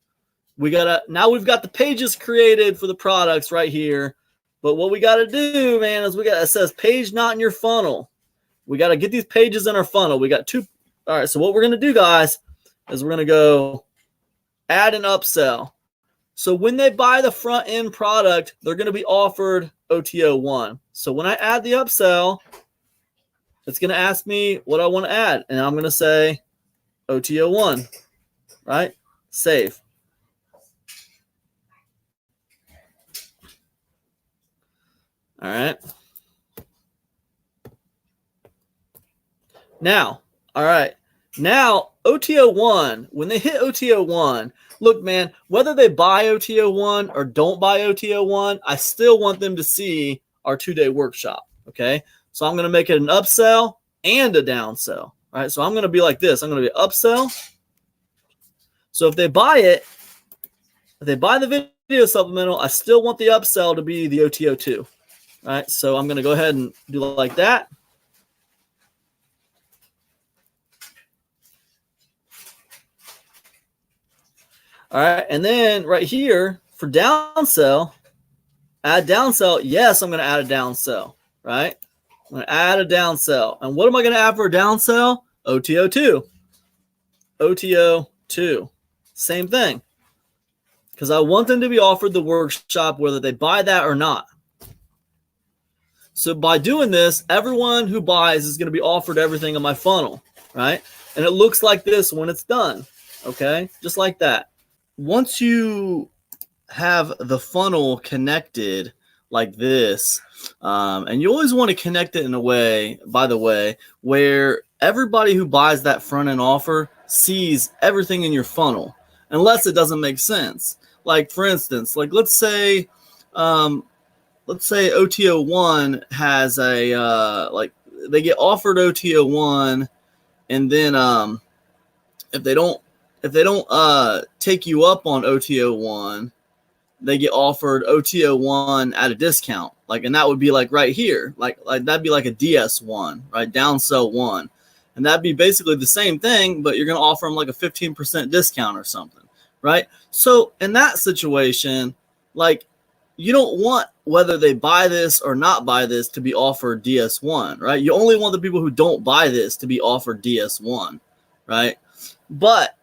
we've got the pages created for the products right here. But what we got to do, man, is it says page not in your funnel. We got to get these pages in our funnel. We got two. All right. So what we're going to do, guys, is we're going to go add an upsell. So when they buy the front end product, they're going to be offered OTO1. So when I add the upsell, it's going to ask me what I want to add. And I'm going to say OTO1, right? Save. All right. Now, all right. Now, OTO1, when they hit OTO1, look, man, whether they buy OTO1 or don't buy OTO1, I still want them to see our 2-day workshop, okay? So I'm going to make it an upsell and a downsell, all right? So I'm going to be like this. I'm going to be upsell. So if they buy it, if they buy the video supplemental, I still want the upsell to be the OTO2, all right? So I'm going to go ahead and do it like that. All right, and then right here for downsell, add downsell. Yes, I'm going to add a downsell, right? I'm going to add a downsell. And what am I going to add for a downsell? OTO2. OTO2. Same thing. Because I want them to be offered the workshop whether they buy that or not. So by doing this, everyone who buys is going to be offered everything in my funnel, right? And it looks like this when it's done, okay? Just like that. Once you have the funnel connected like this, and you always want to connect it in a way, by the way, where everybody who buys that front end offer sees everything in your funnel, unless it doesn't make sense. Like for instance, like let's say OTO1 has a they get offered OTO1, and then if they don't take you up on OTO1, they get offered OTO1 at a discount. And that would be like right here. Like that'd be like a DS1, right? Downsell 1. And that'd be basically the same thing, but you're going to offer them like a 15% discount or something, right? So in that situation, you don't want whether they buy this or not buy this to be offered DS1, right? You only want the people who don't buy this to be offered DS1, right? But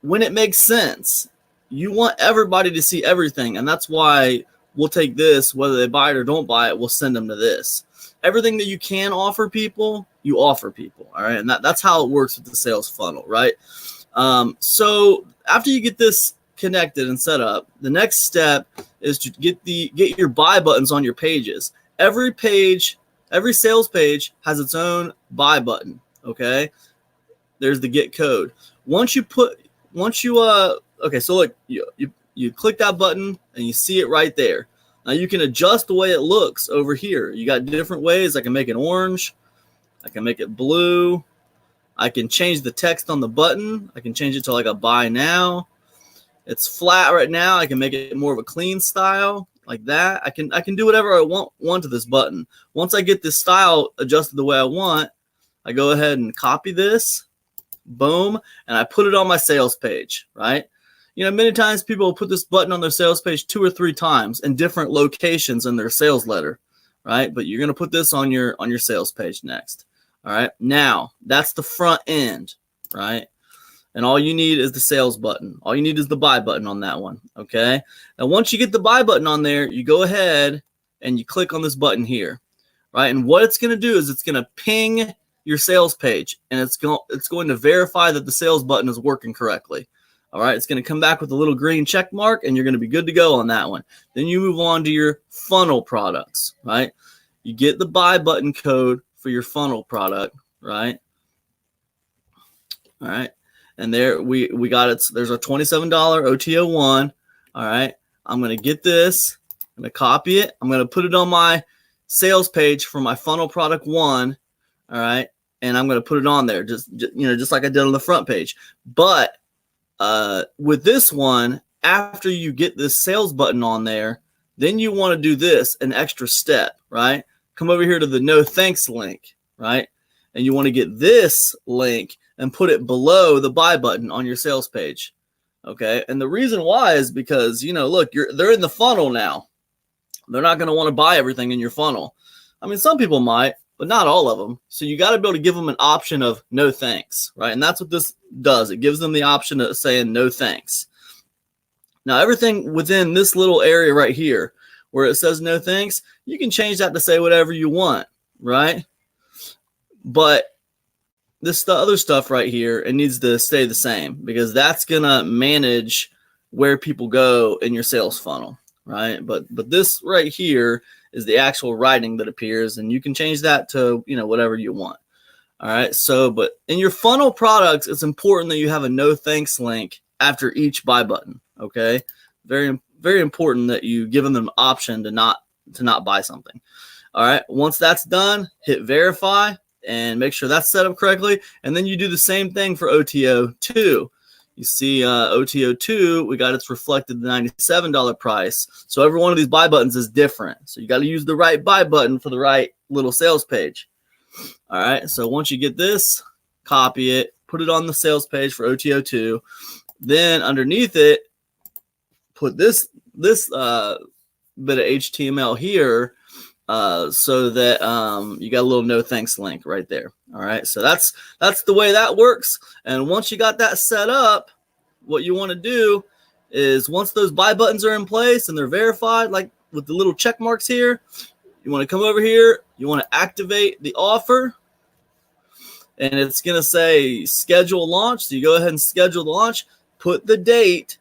when it makes sense, you want everybody to see everything. And that's why we'll take this, whether they buy it or don't buy it, we'll send them to this. Everything that you can offer people, you offer people. All right. And that's how it works with the sales funnel, right? So after you get this connected and set up, the next step is to get your buy buttons on your pages. Every sales page has its own buy button. Okay. There's the get code. Okay, so look, you click that button and you see it right there. Now you can adjust the way it looks over here. You got different ways. I can make it orange. I can make it blue. I can change the text on the button. I can change it to like a buy now. It's flat right now. I can make it more of a clean style like that. I can do whatever I want to this button. Once I get this style adjusted the way I want, I go ahead and copy this. Boom, and I put it on my sales page, right? Many times people will put this button on their sales page 2 or 3 times in different locations in their sales letter, right? But you're going to put this on your sales page next. All right. Now that's the front end, right? And all you need is the sales button. All you need is the buy button on that one. Okay. Now, once you get the buy button on there, you go ahead and you click on this button here, right? And what it's going to do is it's going to ping your sales page, and it's going to verify that the sales button is working correctly. All right. It's going to come back with a little green check mark, and you're going to be good to go on that one. Then you move on to your funnel products, right? You get the buy button code for your funnel product, right? All right. And there we got it. There's a $27 OTO1. All right. I'm going to get this. I'm going to copy it. I'm going to put it on my sales page for my funnel product 1. All right. And I'm going to put it on there just like I did on the front page. But with this one, after you get this sales button on there, then you want to do this, an extra step, right? Come over here to the no thanks link, right? And you want to get this link and put it below the buy button on your sales page. Okay. And the reason why is because, look, they're in the funnel now. They're not going to want to buy everything in your funnel. I mean, some people might, but not all of them. So you got to be able to give them an option of no thanks, right? And that's what this does. It gives them the option of saying no thanks. Now, everything within this little area right here where it says no thanks, you can change that to say whatever you want, right? But the other stuff right here, it needs to stay the same because that's going to manage where people go in your sales funnel, right? But this right here is the actual writing that appears, and you can change that to, whatever you want. All right. So, but in your funnel products, it's important that you have a no thanks link after each buy button. Okay. Very, very important that you give them an option to not buy something. All right. Once that's done, hit verify and make sure that's set up correctly. And then you do the same thing for OTO2. You see OTO2, we got it's reflected the $97 price. So every one of these buy buttons is different. So you got to use the right buy button for the right little sales page. All right. So once you get this, copy it, put it on the sales page for OTO2. Then underneath it, put this bit of HTML here so that you got a little no thanks link right there. All right. So that's the way that works. And once you got that set up, what you want to do is once those buy buttons are in place and they're verified, like with the little check marks here, you want to come over here. You want to activate the offer. And it's going to say schedule launch. So you go ahead and schedule the launch. Put the date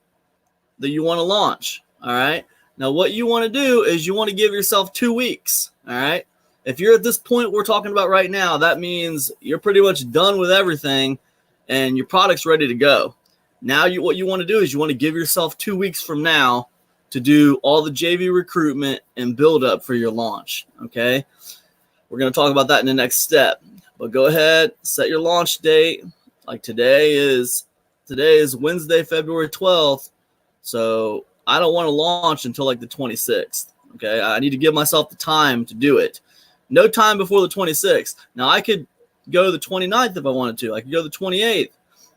that you want to launch. All right. Now, what you want to do is you want to give yourself 2 weeks. All right. If you're at this point we're talking about right now, that means you're pretty much done with everything and your product's ready to go. Now, what you want to do is you want to give yourself 2 weeks from now to do all the JV recruitment and build up for your launch. Okay. We're going to talk about that in the next step. But go ahead, set your launch date. Like today is Wednesday, February 12th. So I don't want to launch until like the 26th. Okay. I need to give myself the time to do it. No time before the 26th. Now I could go the 29th if I wanted to. I could go the 28th.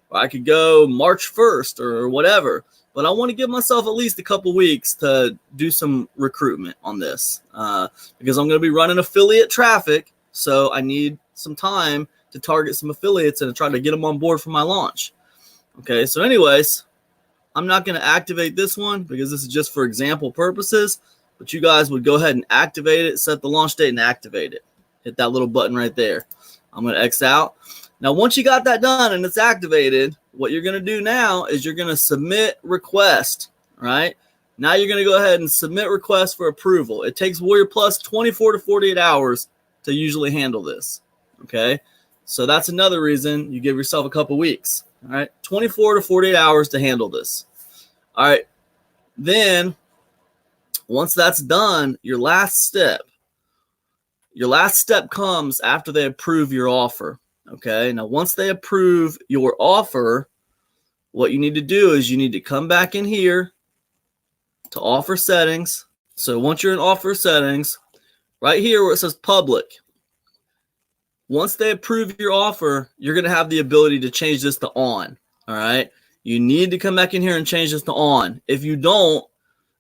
Or I could go March 1st or whatever. But I want to give myself at least a couple weeks to do some recruitment on this because I'm going to be running affiliate traffic. So I need some time to target some affiliates and try to get them on board for my launch. Okay, so anyways, I'm not going to activate this one because this is just for example purposes, but you guys would go ahead and activate it, set the launch date and activate it. Hit that little button right there. I'm going to X out. Now, once you got that done and it's activated, what you're going to do now is you're going to submit request, right? Now you're going to go ahead and submit request for approval. It takes WarriorPlus 24 to 48 hours to usually handle this, okay? So that's another reason you give yourself a couple weeks, all right? 24 to 48 hours to handle this. All right, then once that's done, your last step comes after they approve your offer. Okay, now once they approve your offer, what you need to do is you need to come back in here to offer settings. So once you're in offer settings, right here where it says public, once they approve your offer, you're going to have the ability to change this to on. All right, You need to come back in here and change this to on. If you don't,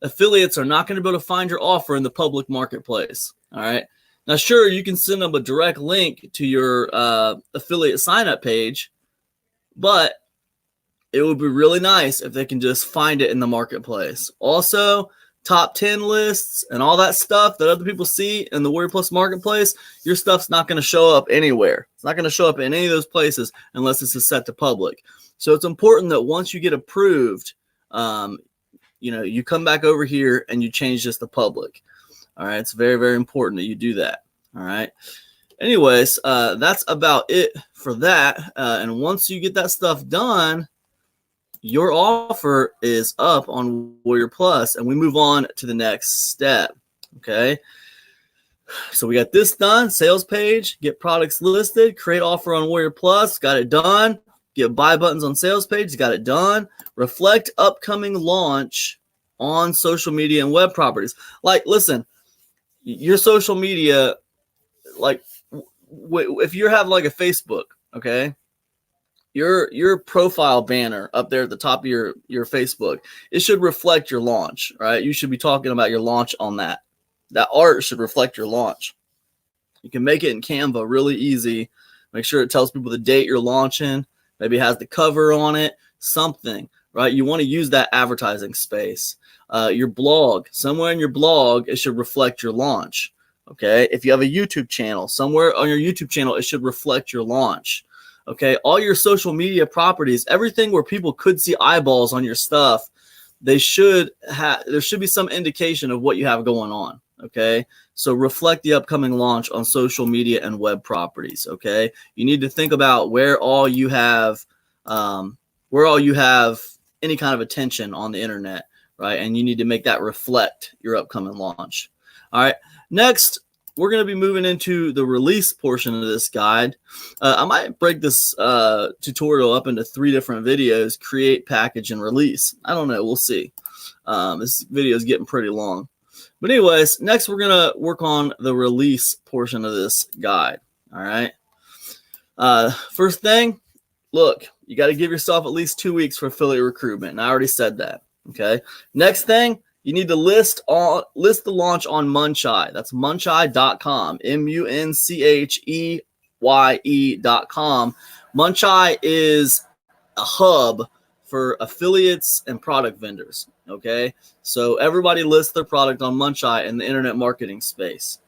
affiliates are not going to be able to find your offer in the public marketplace. All right. Now, sure, you can send them a direct link to your affiliate sign-up page, but it would be really nice if they can just find it in the marketplace. Also, top 10 lists and all that stuff that other people see in the Warrior Plus marketplace, your stuff's not going to show up anywhere. It's not going to show up in any of those places unless it's set to public. So it's important that once you get approved, you come back over here and you change this to public. All right. It's very, very important that you do that. All right. Anyways, that's about it for that. And once you get that stuff done, your offer is up on Warrior Plus, and we move on to the next step. Okay. So we got this done. Sales page, get products listed, create offer on Warrior Plus, got it done. Get buy buttons on sales page, got it done. Reflect upcoming launch on social media and web properties. Like, listen, your social media, like if you have like a Facebook, okay, your profile banner up there at the top of your Facebook, it should reflect your launch, right? You should be talking about your launch on that. That art should reflect your launch. You can make it in Canva really easy. Make sure it tells people the date you're launching. Maybe it has the cover on it, something, right? You want to use that advertising space. Your blog, somewhere in your blog, it should reflect your launch. Okay. If you have a YouTube channel, somewhere on your YouTube channel, it should reflect your launch. Okay. All your social media properties, everything where people could see eyeballs on your stuff, there should be some indication of what you have going on. Okay. So reflect the upcoming launch on social media and web properties. Okay. You need to think about where all you have any kind of attention on the internet, right? And you need to make that reflect your upcoming launch. All right. Next, we're going to be moving into the release portion of this guide. I might break this tutorial up into 3 different videos: create, package, and release. I don't know. We'll see. This video is getting pretty long. But anyways, next we're going to work on the release portion of this guide. All right. First thing, look, you got to give yourself at least 2 weeks for affiliate recruitment. And I already said that. Okay. Next thing, you need to list the launch on Muncheye. That's muncheye.com, muncheye.com. Muncheye is a hub for affiliates and product vendors. Okay, so everybody lists their product on Muncheye in the internet marketing space.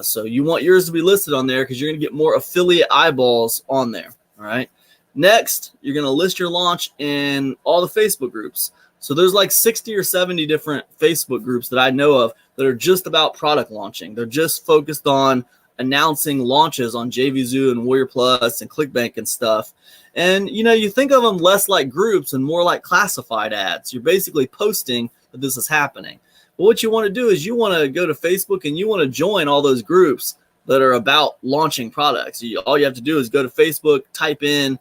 So you want yours to be listed on there because you're going to get more affiliate eyeballs on there. All right. Next, you're going to list your launch in all the Facebook groups. So there's like 60 or 70 different Facebook groups that I know of that are just about product launching. They're just focused on announcing launches on JVZoo and Warrior Plus and ClickBank and stuff. And, you think of them less like groups and more like classified ads. You're basically posting that this is happening. But what you want to do is you want to go to Facebook and you want to join all those groups that are about launching products. All you have to do is go to Facebook, type in,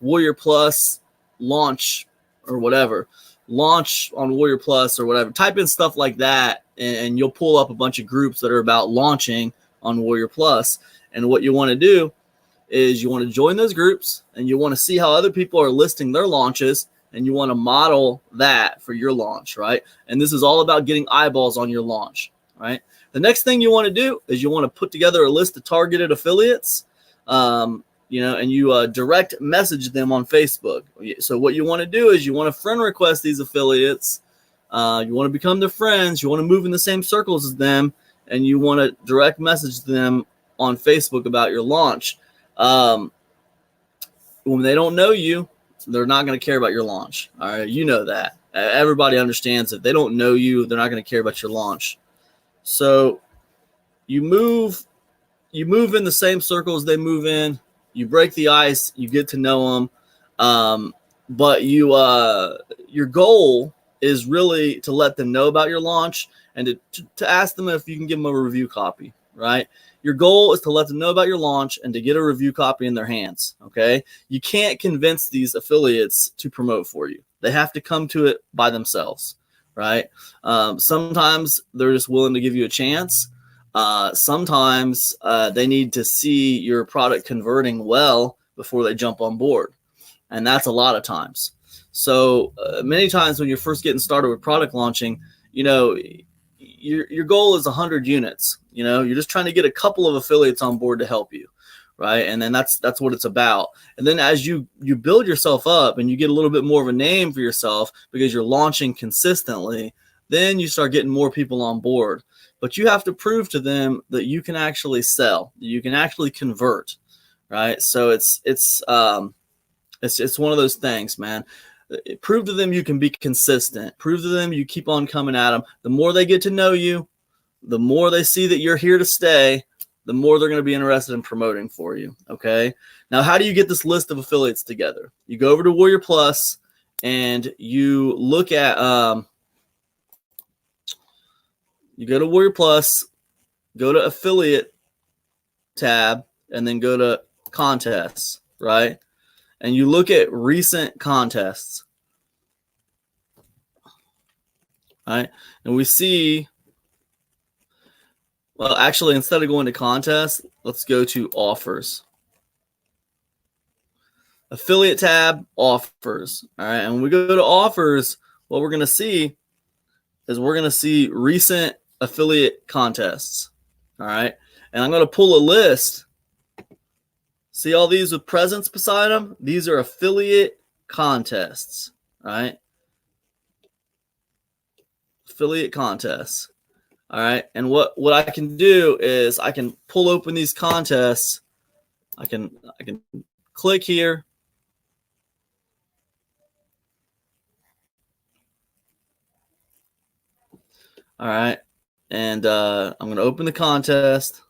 Warrior Plus launch or whatever, launch on Warrior Plus or whatever. Type in stuff like that, and you'll pull up a bunch of groups that are about launching on Warrior Plus. And what you want to do is you want to join those groups, and you want to see how other people are listing their launches, and you want to model that for your launch, right? And this is all about getting eyeballs on your launch, right? The next thing you want to do is you want to put together a list of targeted affiliates, and you direct message them on Facebook. So what you want to do is you want to friend request these affiliates. You want to become their friends. You want to move in the same circles as them, and you want to direct message them on Facebook about your launch. When they don't know you, they're not going to care about your launch. All right, you know that. Everybody understands that. They don't know you, they're not going to care about your launch. So you move in the same circles they move in. You break the ice. You get to know them. But your goal is really to let them know about your launch and to ask them if you can give them a review copy, right? Your goal is to let them know about your launch and to get a review copy in their hands, okay? You can't convince these affiliates to promote for you. They have to come to it by themselves, right? Sometimes they're just willing to give you a chance. Sometimes they need to see your product converting well before they jump on board. And that's a lot of times. So many times when you're first getting started with product launching, your goal is 100 units. You're just trying to get a couple of affiliates on board to help you, right? And then that's what it's about. And then as you build yourself up and you get a little bit more of a name for yourself because you're launching consistently, then you start getting more people on board. But you have to prove to them that you can actually sell, you can actually convert, right? So it's one of those things, man. Prove to them you can be consistent. Prove to them you keep on coming at them. The more they get to know you, the more they see that you're here to stay, the more they're going to be interested in promoting for you. Okay. Now, how do you get this list of affiliates together? You go over to Warrior Plus and you look at, you go to Warrior Plus, go to affiliate tab, and then go to contests, right? And you look at recent contests, right? And we see, well, actually, instead of going to contests, let's go to offers. Affiliate tab, offers, all right? And when we go to offers, what we're going to see is we're going to see recent affiliate contests, all right? And I'm going to pull a list. See all these with presents beside them? These are affiliate contests, right? Affiliate contests, all right? And what I can do is I can pull open these contests. I can click here. All right, and I'm going to open the contest.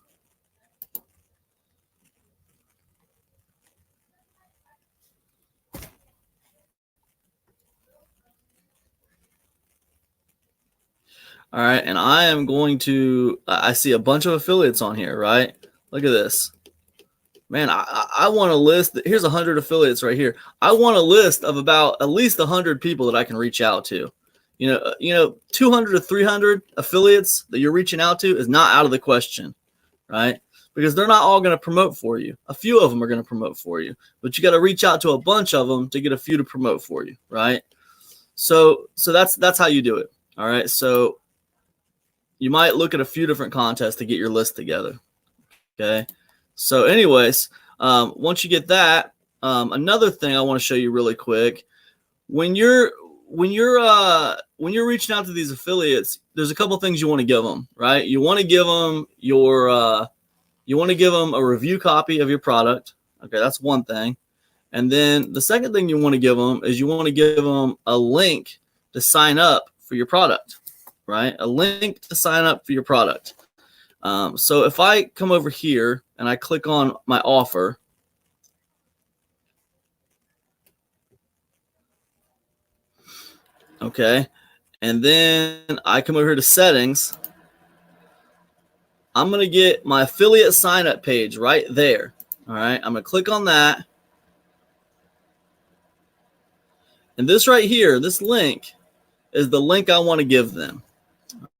All right, and I am going to, I see a bunch of affiliates on here, right? Look at this. Man, I want a list. Here's 100 affiliates right here. I want a list of about at least 100 people that I can reach out to. 200 to 300 affiliates that you're reaching out to is not out of the question, right? Because they're not all going to promote for you. A few of them are going to promote for you, but you got to reach out to a bunch of them to get a few to promote for you, right? So that's how you do it. All right. So you might look at a few different contests to get your list together. Okay. So anyways, once you get that, another thing I want to show you really quick, when you're reaching out to these affiliates, there's a couple things you want to give them, right? You want to give them a review copy of your product. Okay. That's one thing. And then the second thing you want to give them is you want to give them a link to sign up for your product, right? A link to sign up for your product. So if I come over here and I click on my offer, okay, and then I come over here to settings, I'm going to get my affiliate sign up page right there. All right, I'm going to click on that. And this right here, this link is the link I want to give them.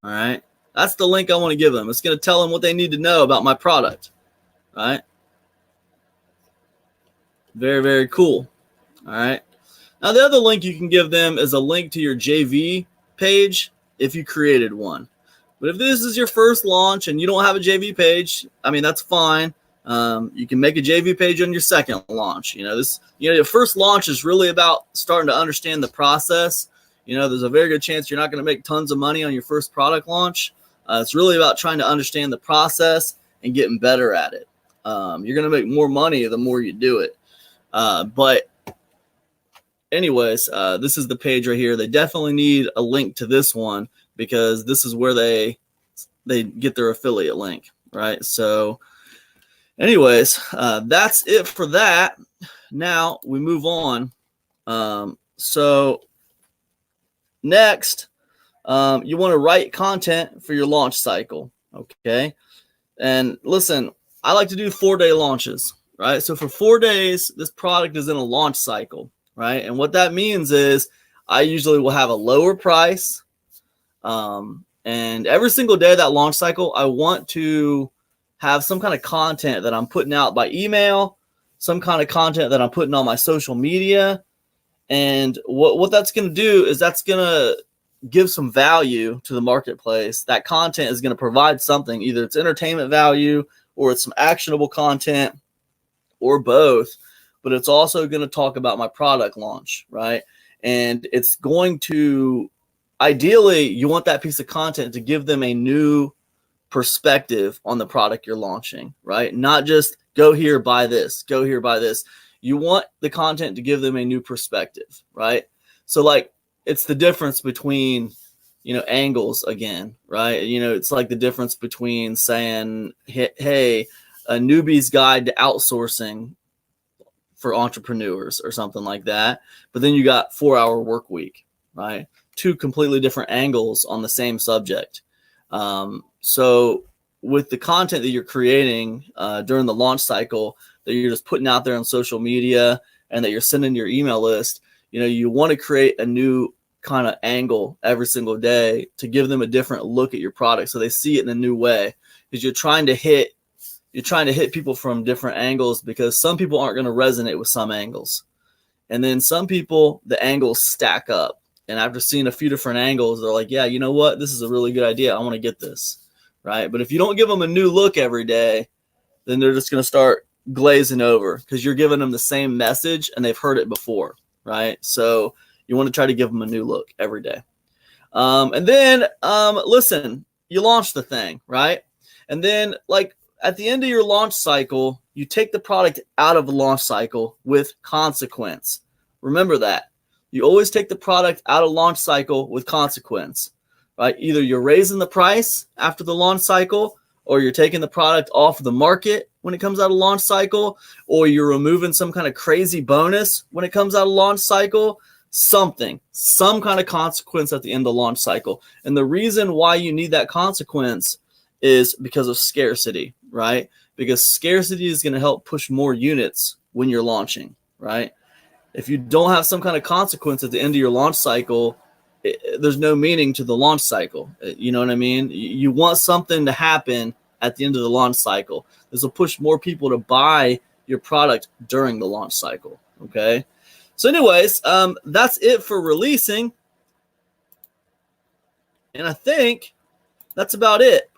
All right. That's the link I want to give them. It's going to tell them what they need to know about my product. Right. Very, very cool. All right. Now, the other link you can give them is a link to your JV page if you created one. But if this is your first launch and you don't have a JV page, I mean, that's fine. You can make a JV page on your second launch. Your first launch is really about starting to understand the process. There's a very good chance you're not going to make tons of money on your first product launch. It's really about trying to understand the process and getting better at it. You're going to make more money the more you do it. But anyways, this is the page right here. They definitely need a link to this one because this is where they get their affiliate link, right? So anyways, that's it for that. Now we move on. So next, you want to write content for your launch cycle. Okay. And listen, I like to do 4-day launches, right? So for 4 days, this product is in a launch cycle, right? And what that means is I usually will have a lower price. And every single day of that launch cycle, I want to have some kind of content that I'm putting out by email, some kind of content that I'm putting on my social media, And what that's going to do is that's going to give some value to the marketplace. That content is going to provide something. Either it's entertainment value or it's some actionable content or both. But it's also going to talk about my product launch, right? And it's going to, ideally, you want that piece of content to give them a new perspective on the product you're launching, right? Not just go here, buy this, go here, buy this. You want the content to give them a new perspective, right? So like it's the difference between, angles again, right? It's like the difference between saying, hey, a newbie's guide to outsourcing for entrepreneurs or something like that. But then you got 4-hour work week, right? Two completely different angles on the same subject. So with the content that you're creating during the launch cycle that you're just putting out there on social media and that you're sending your email list, you want to create a new kind of angle every single day to give them a different look at your product so they see it in a new way, because you're trying to hit people from different angles, because some people aren't going to resonate with some angles. And then some people, the angles stack up. And after seeing a few different angles, they're like, yeah, you know what? This is a really good idea. I want to get this, right? But if you don't give them a new look every day, then they're just going to start glazing over because you're giving them the same message and they've heard it before, right? So you want to try to give them a new look every day. And then, listen, you launch the thing, right? And then like at the end of your launch cycle, you take the product out of the launch cycle with consequence. Remember that. You always take the product out of launch cycle with consequence, right? Either you're raising the price after the launch cycle, or you're taking the product off the market when it comes out of launch cycle, or you're removing some kind of crazy bonus when it comes out of launch cycle, some kind of consequence at the end of launch cycle. And the reason why you need that consequence is because of scarcity, right? Because scarcity is going to help push more units when you're launching, right? If you don't have some kind of consequence at the end of your launch cycle, there's no meaning to the launch cycle. You know what I mean? You want something to happen at the end of the launch cycle. This will push more people to buy your product during the launch cycle, okay? So anyways, that's it for releasing. And I think that's about it.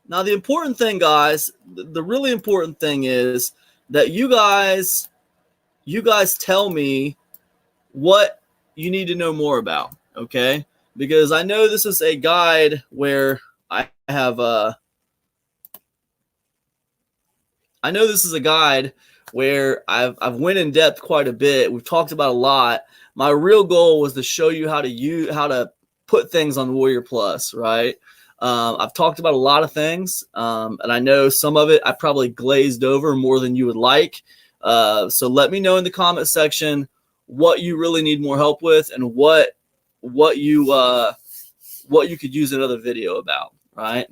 Now, the important thing, guys, the really important thing is that you guys tell me what you need to know more about, okay? Because I know this is a guide where I've went in depth quite a bit. We've talked about a lot. My real goal was to show you how to put things on Warrior Plus, right? I've talked about a lot of things, and I know some of it I probably glazed over more than you would like. So let me know in the comment section what you really need more help with and what you could use another video about, right?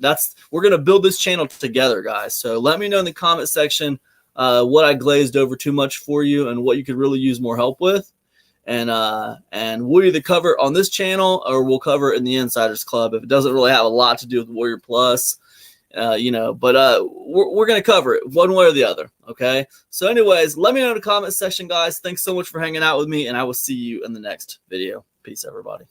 We're going to build this channel together, guys. So let me know in the comment section what I glazed over too much for you and what you could really use more help with. And we'll either cover it on this channel or we'll cover it in the Insiders Club if it doesn't really have a lot to do with Warrior Plus. But we're going to cover it one way or the other. Okay. So anyways, let me know in the comment section, guys. Thanks so much for hanging out with me, and I will see you in the next video. Peace, everybody.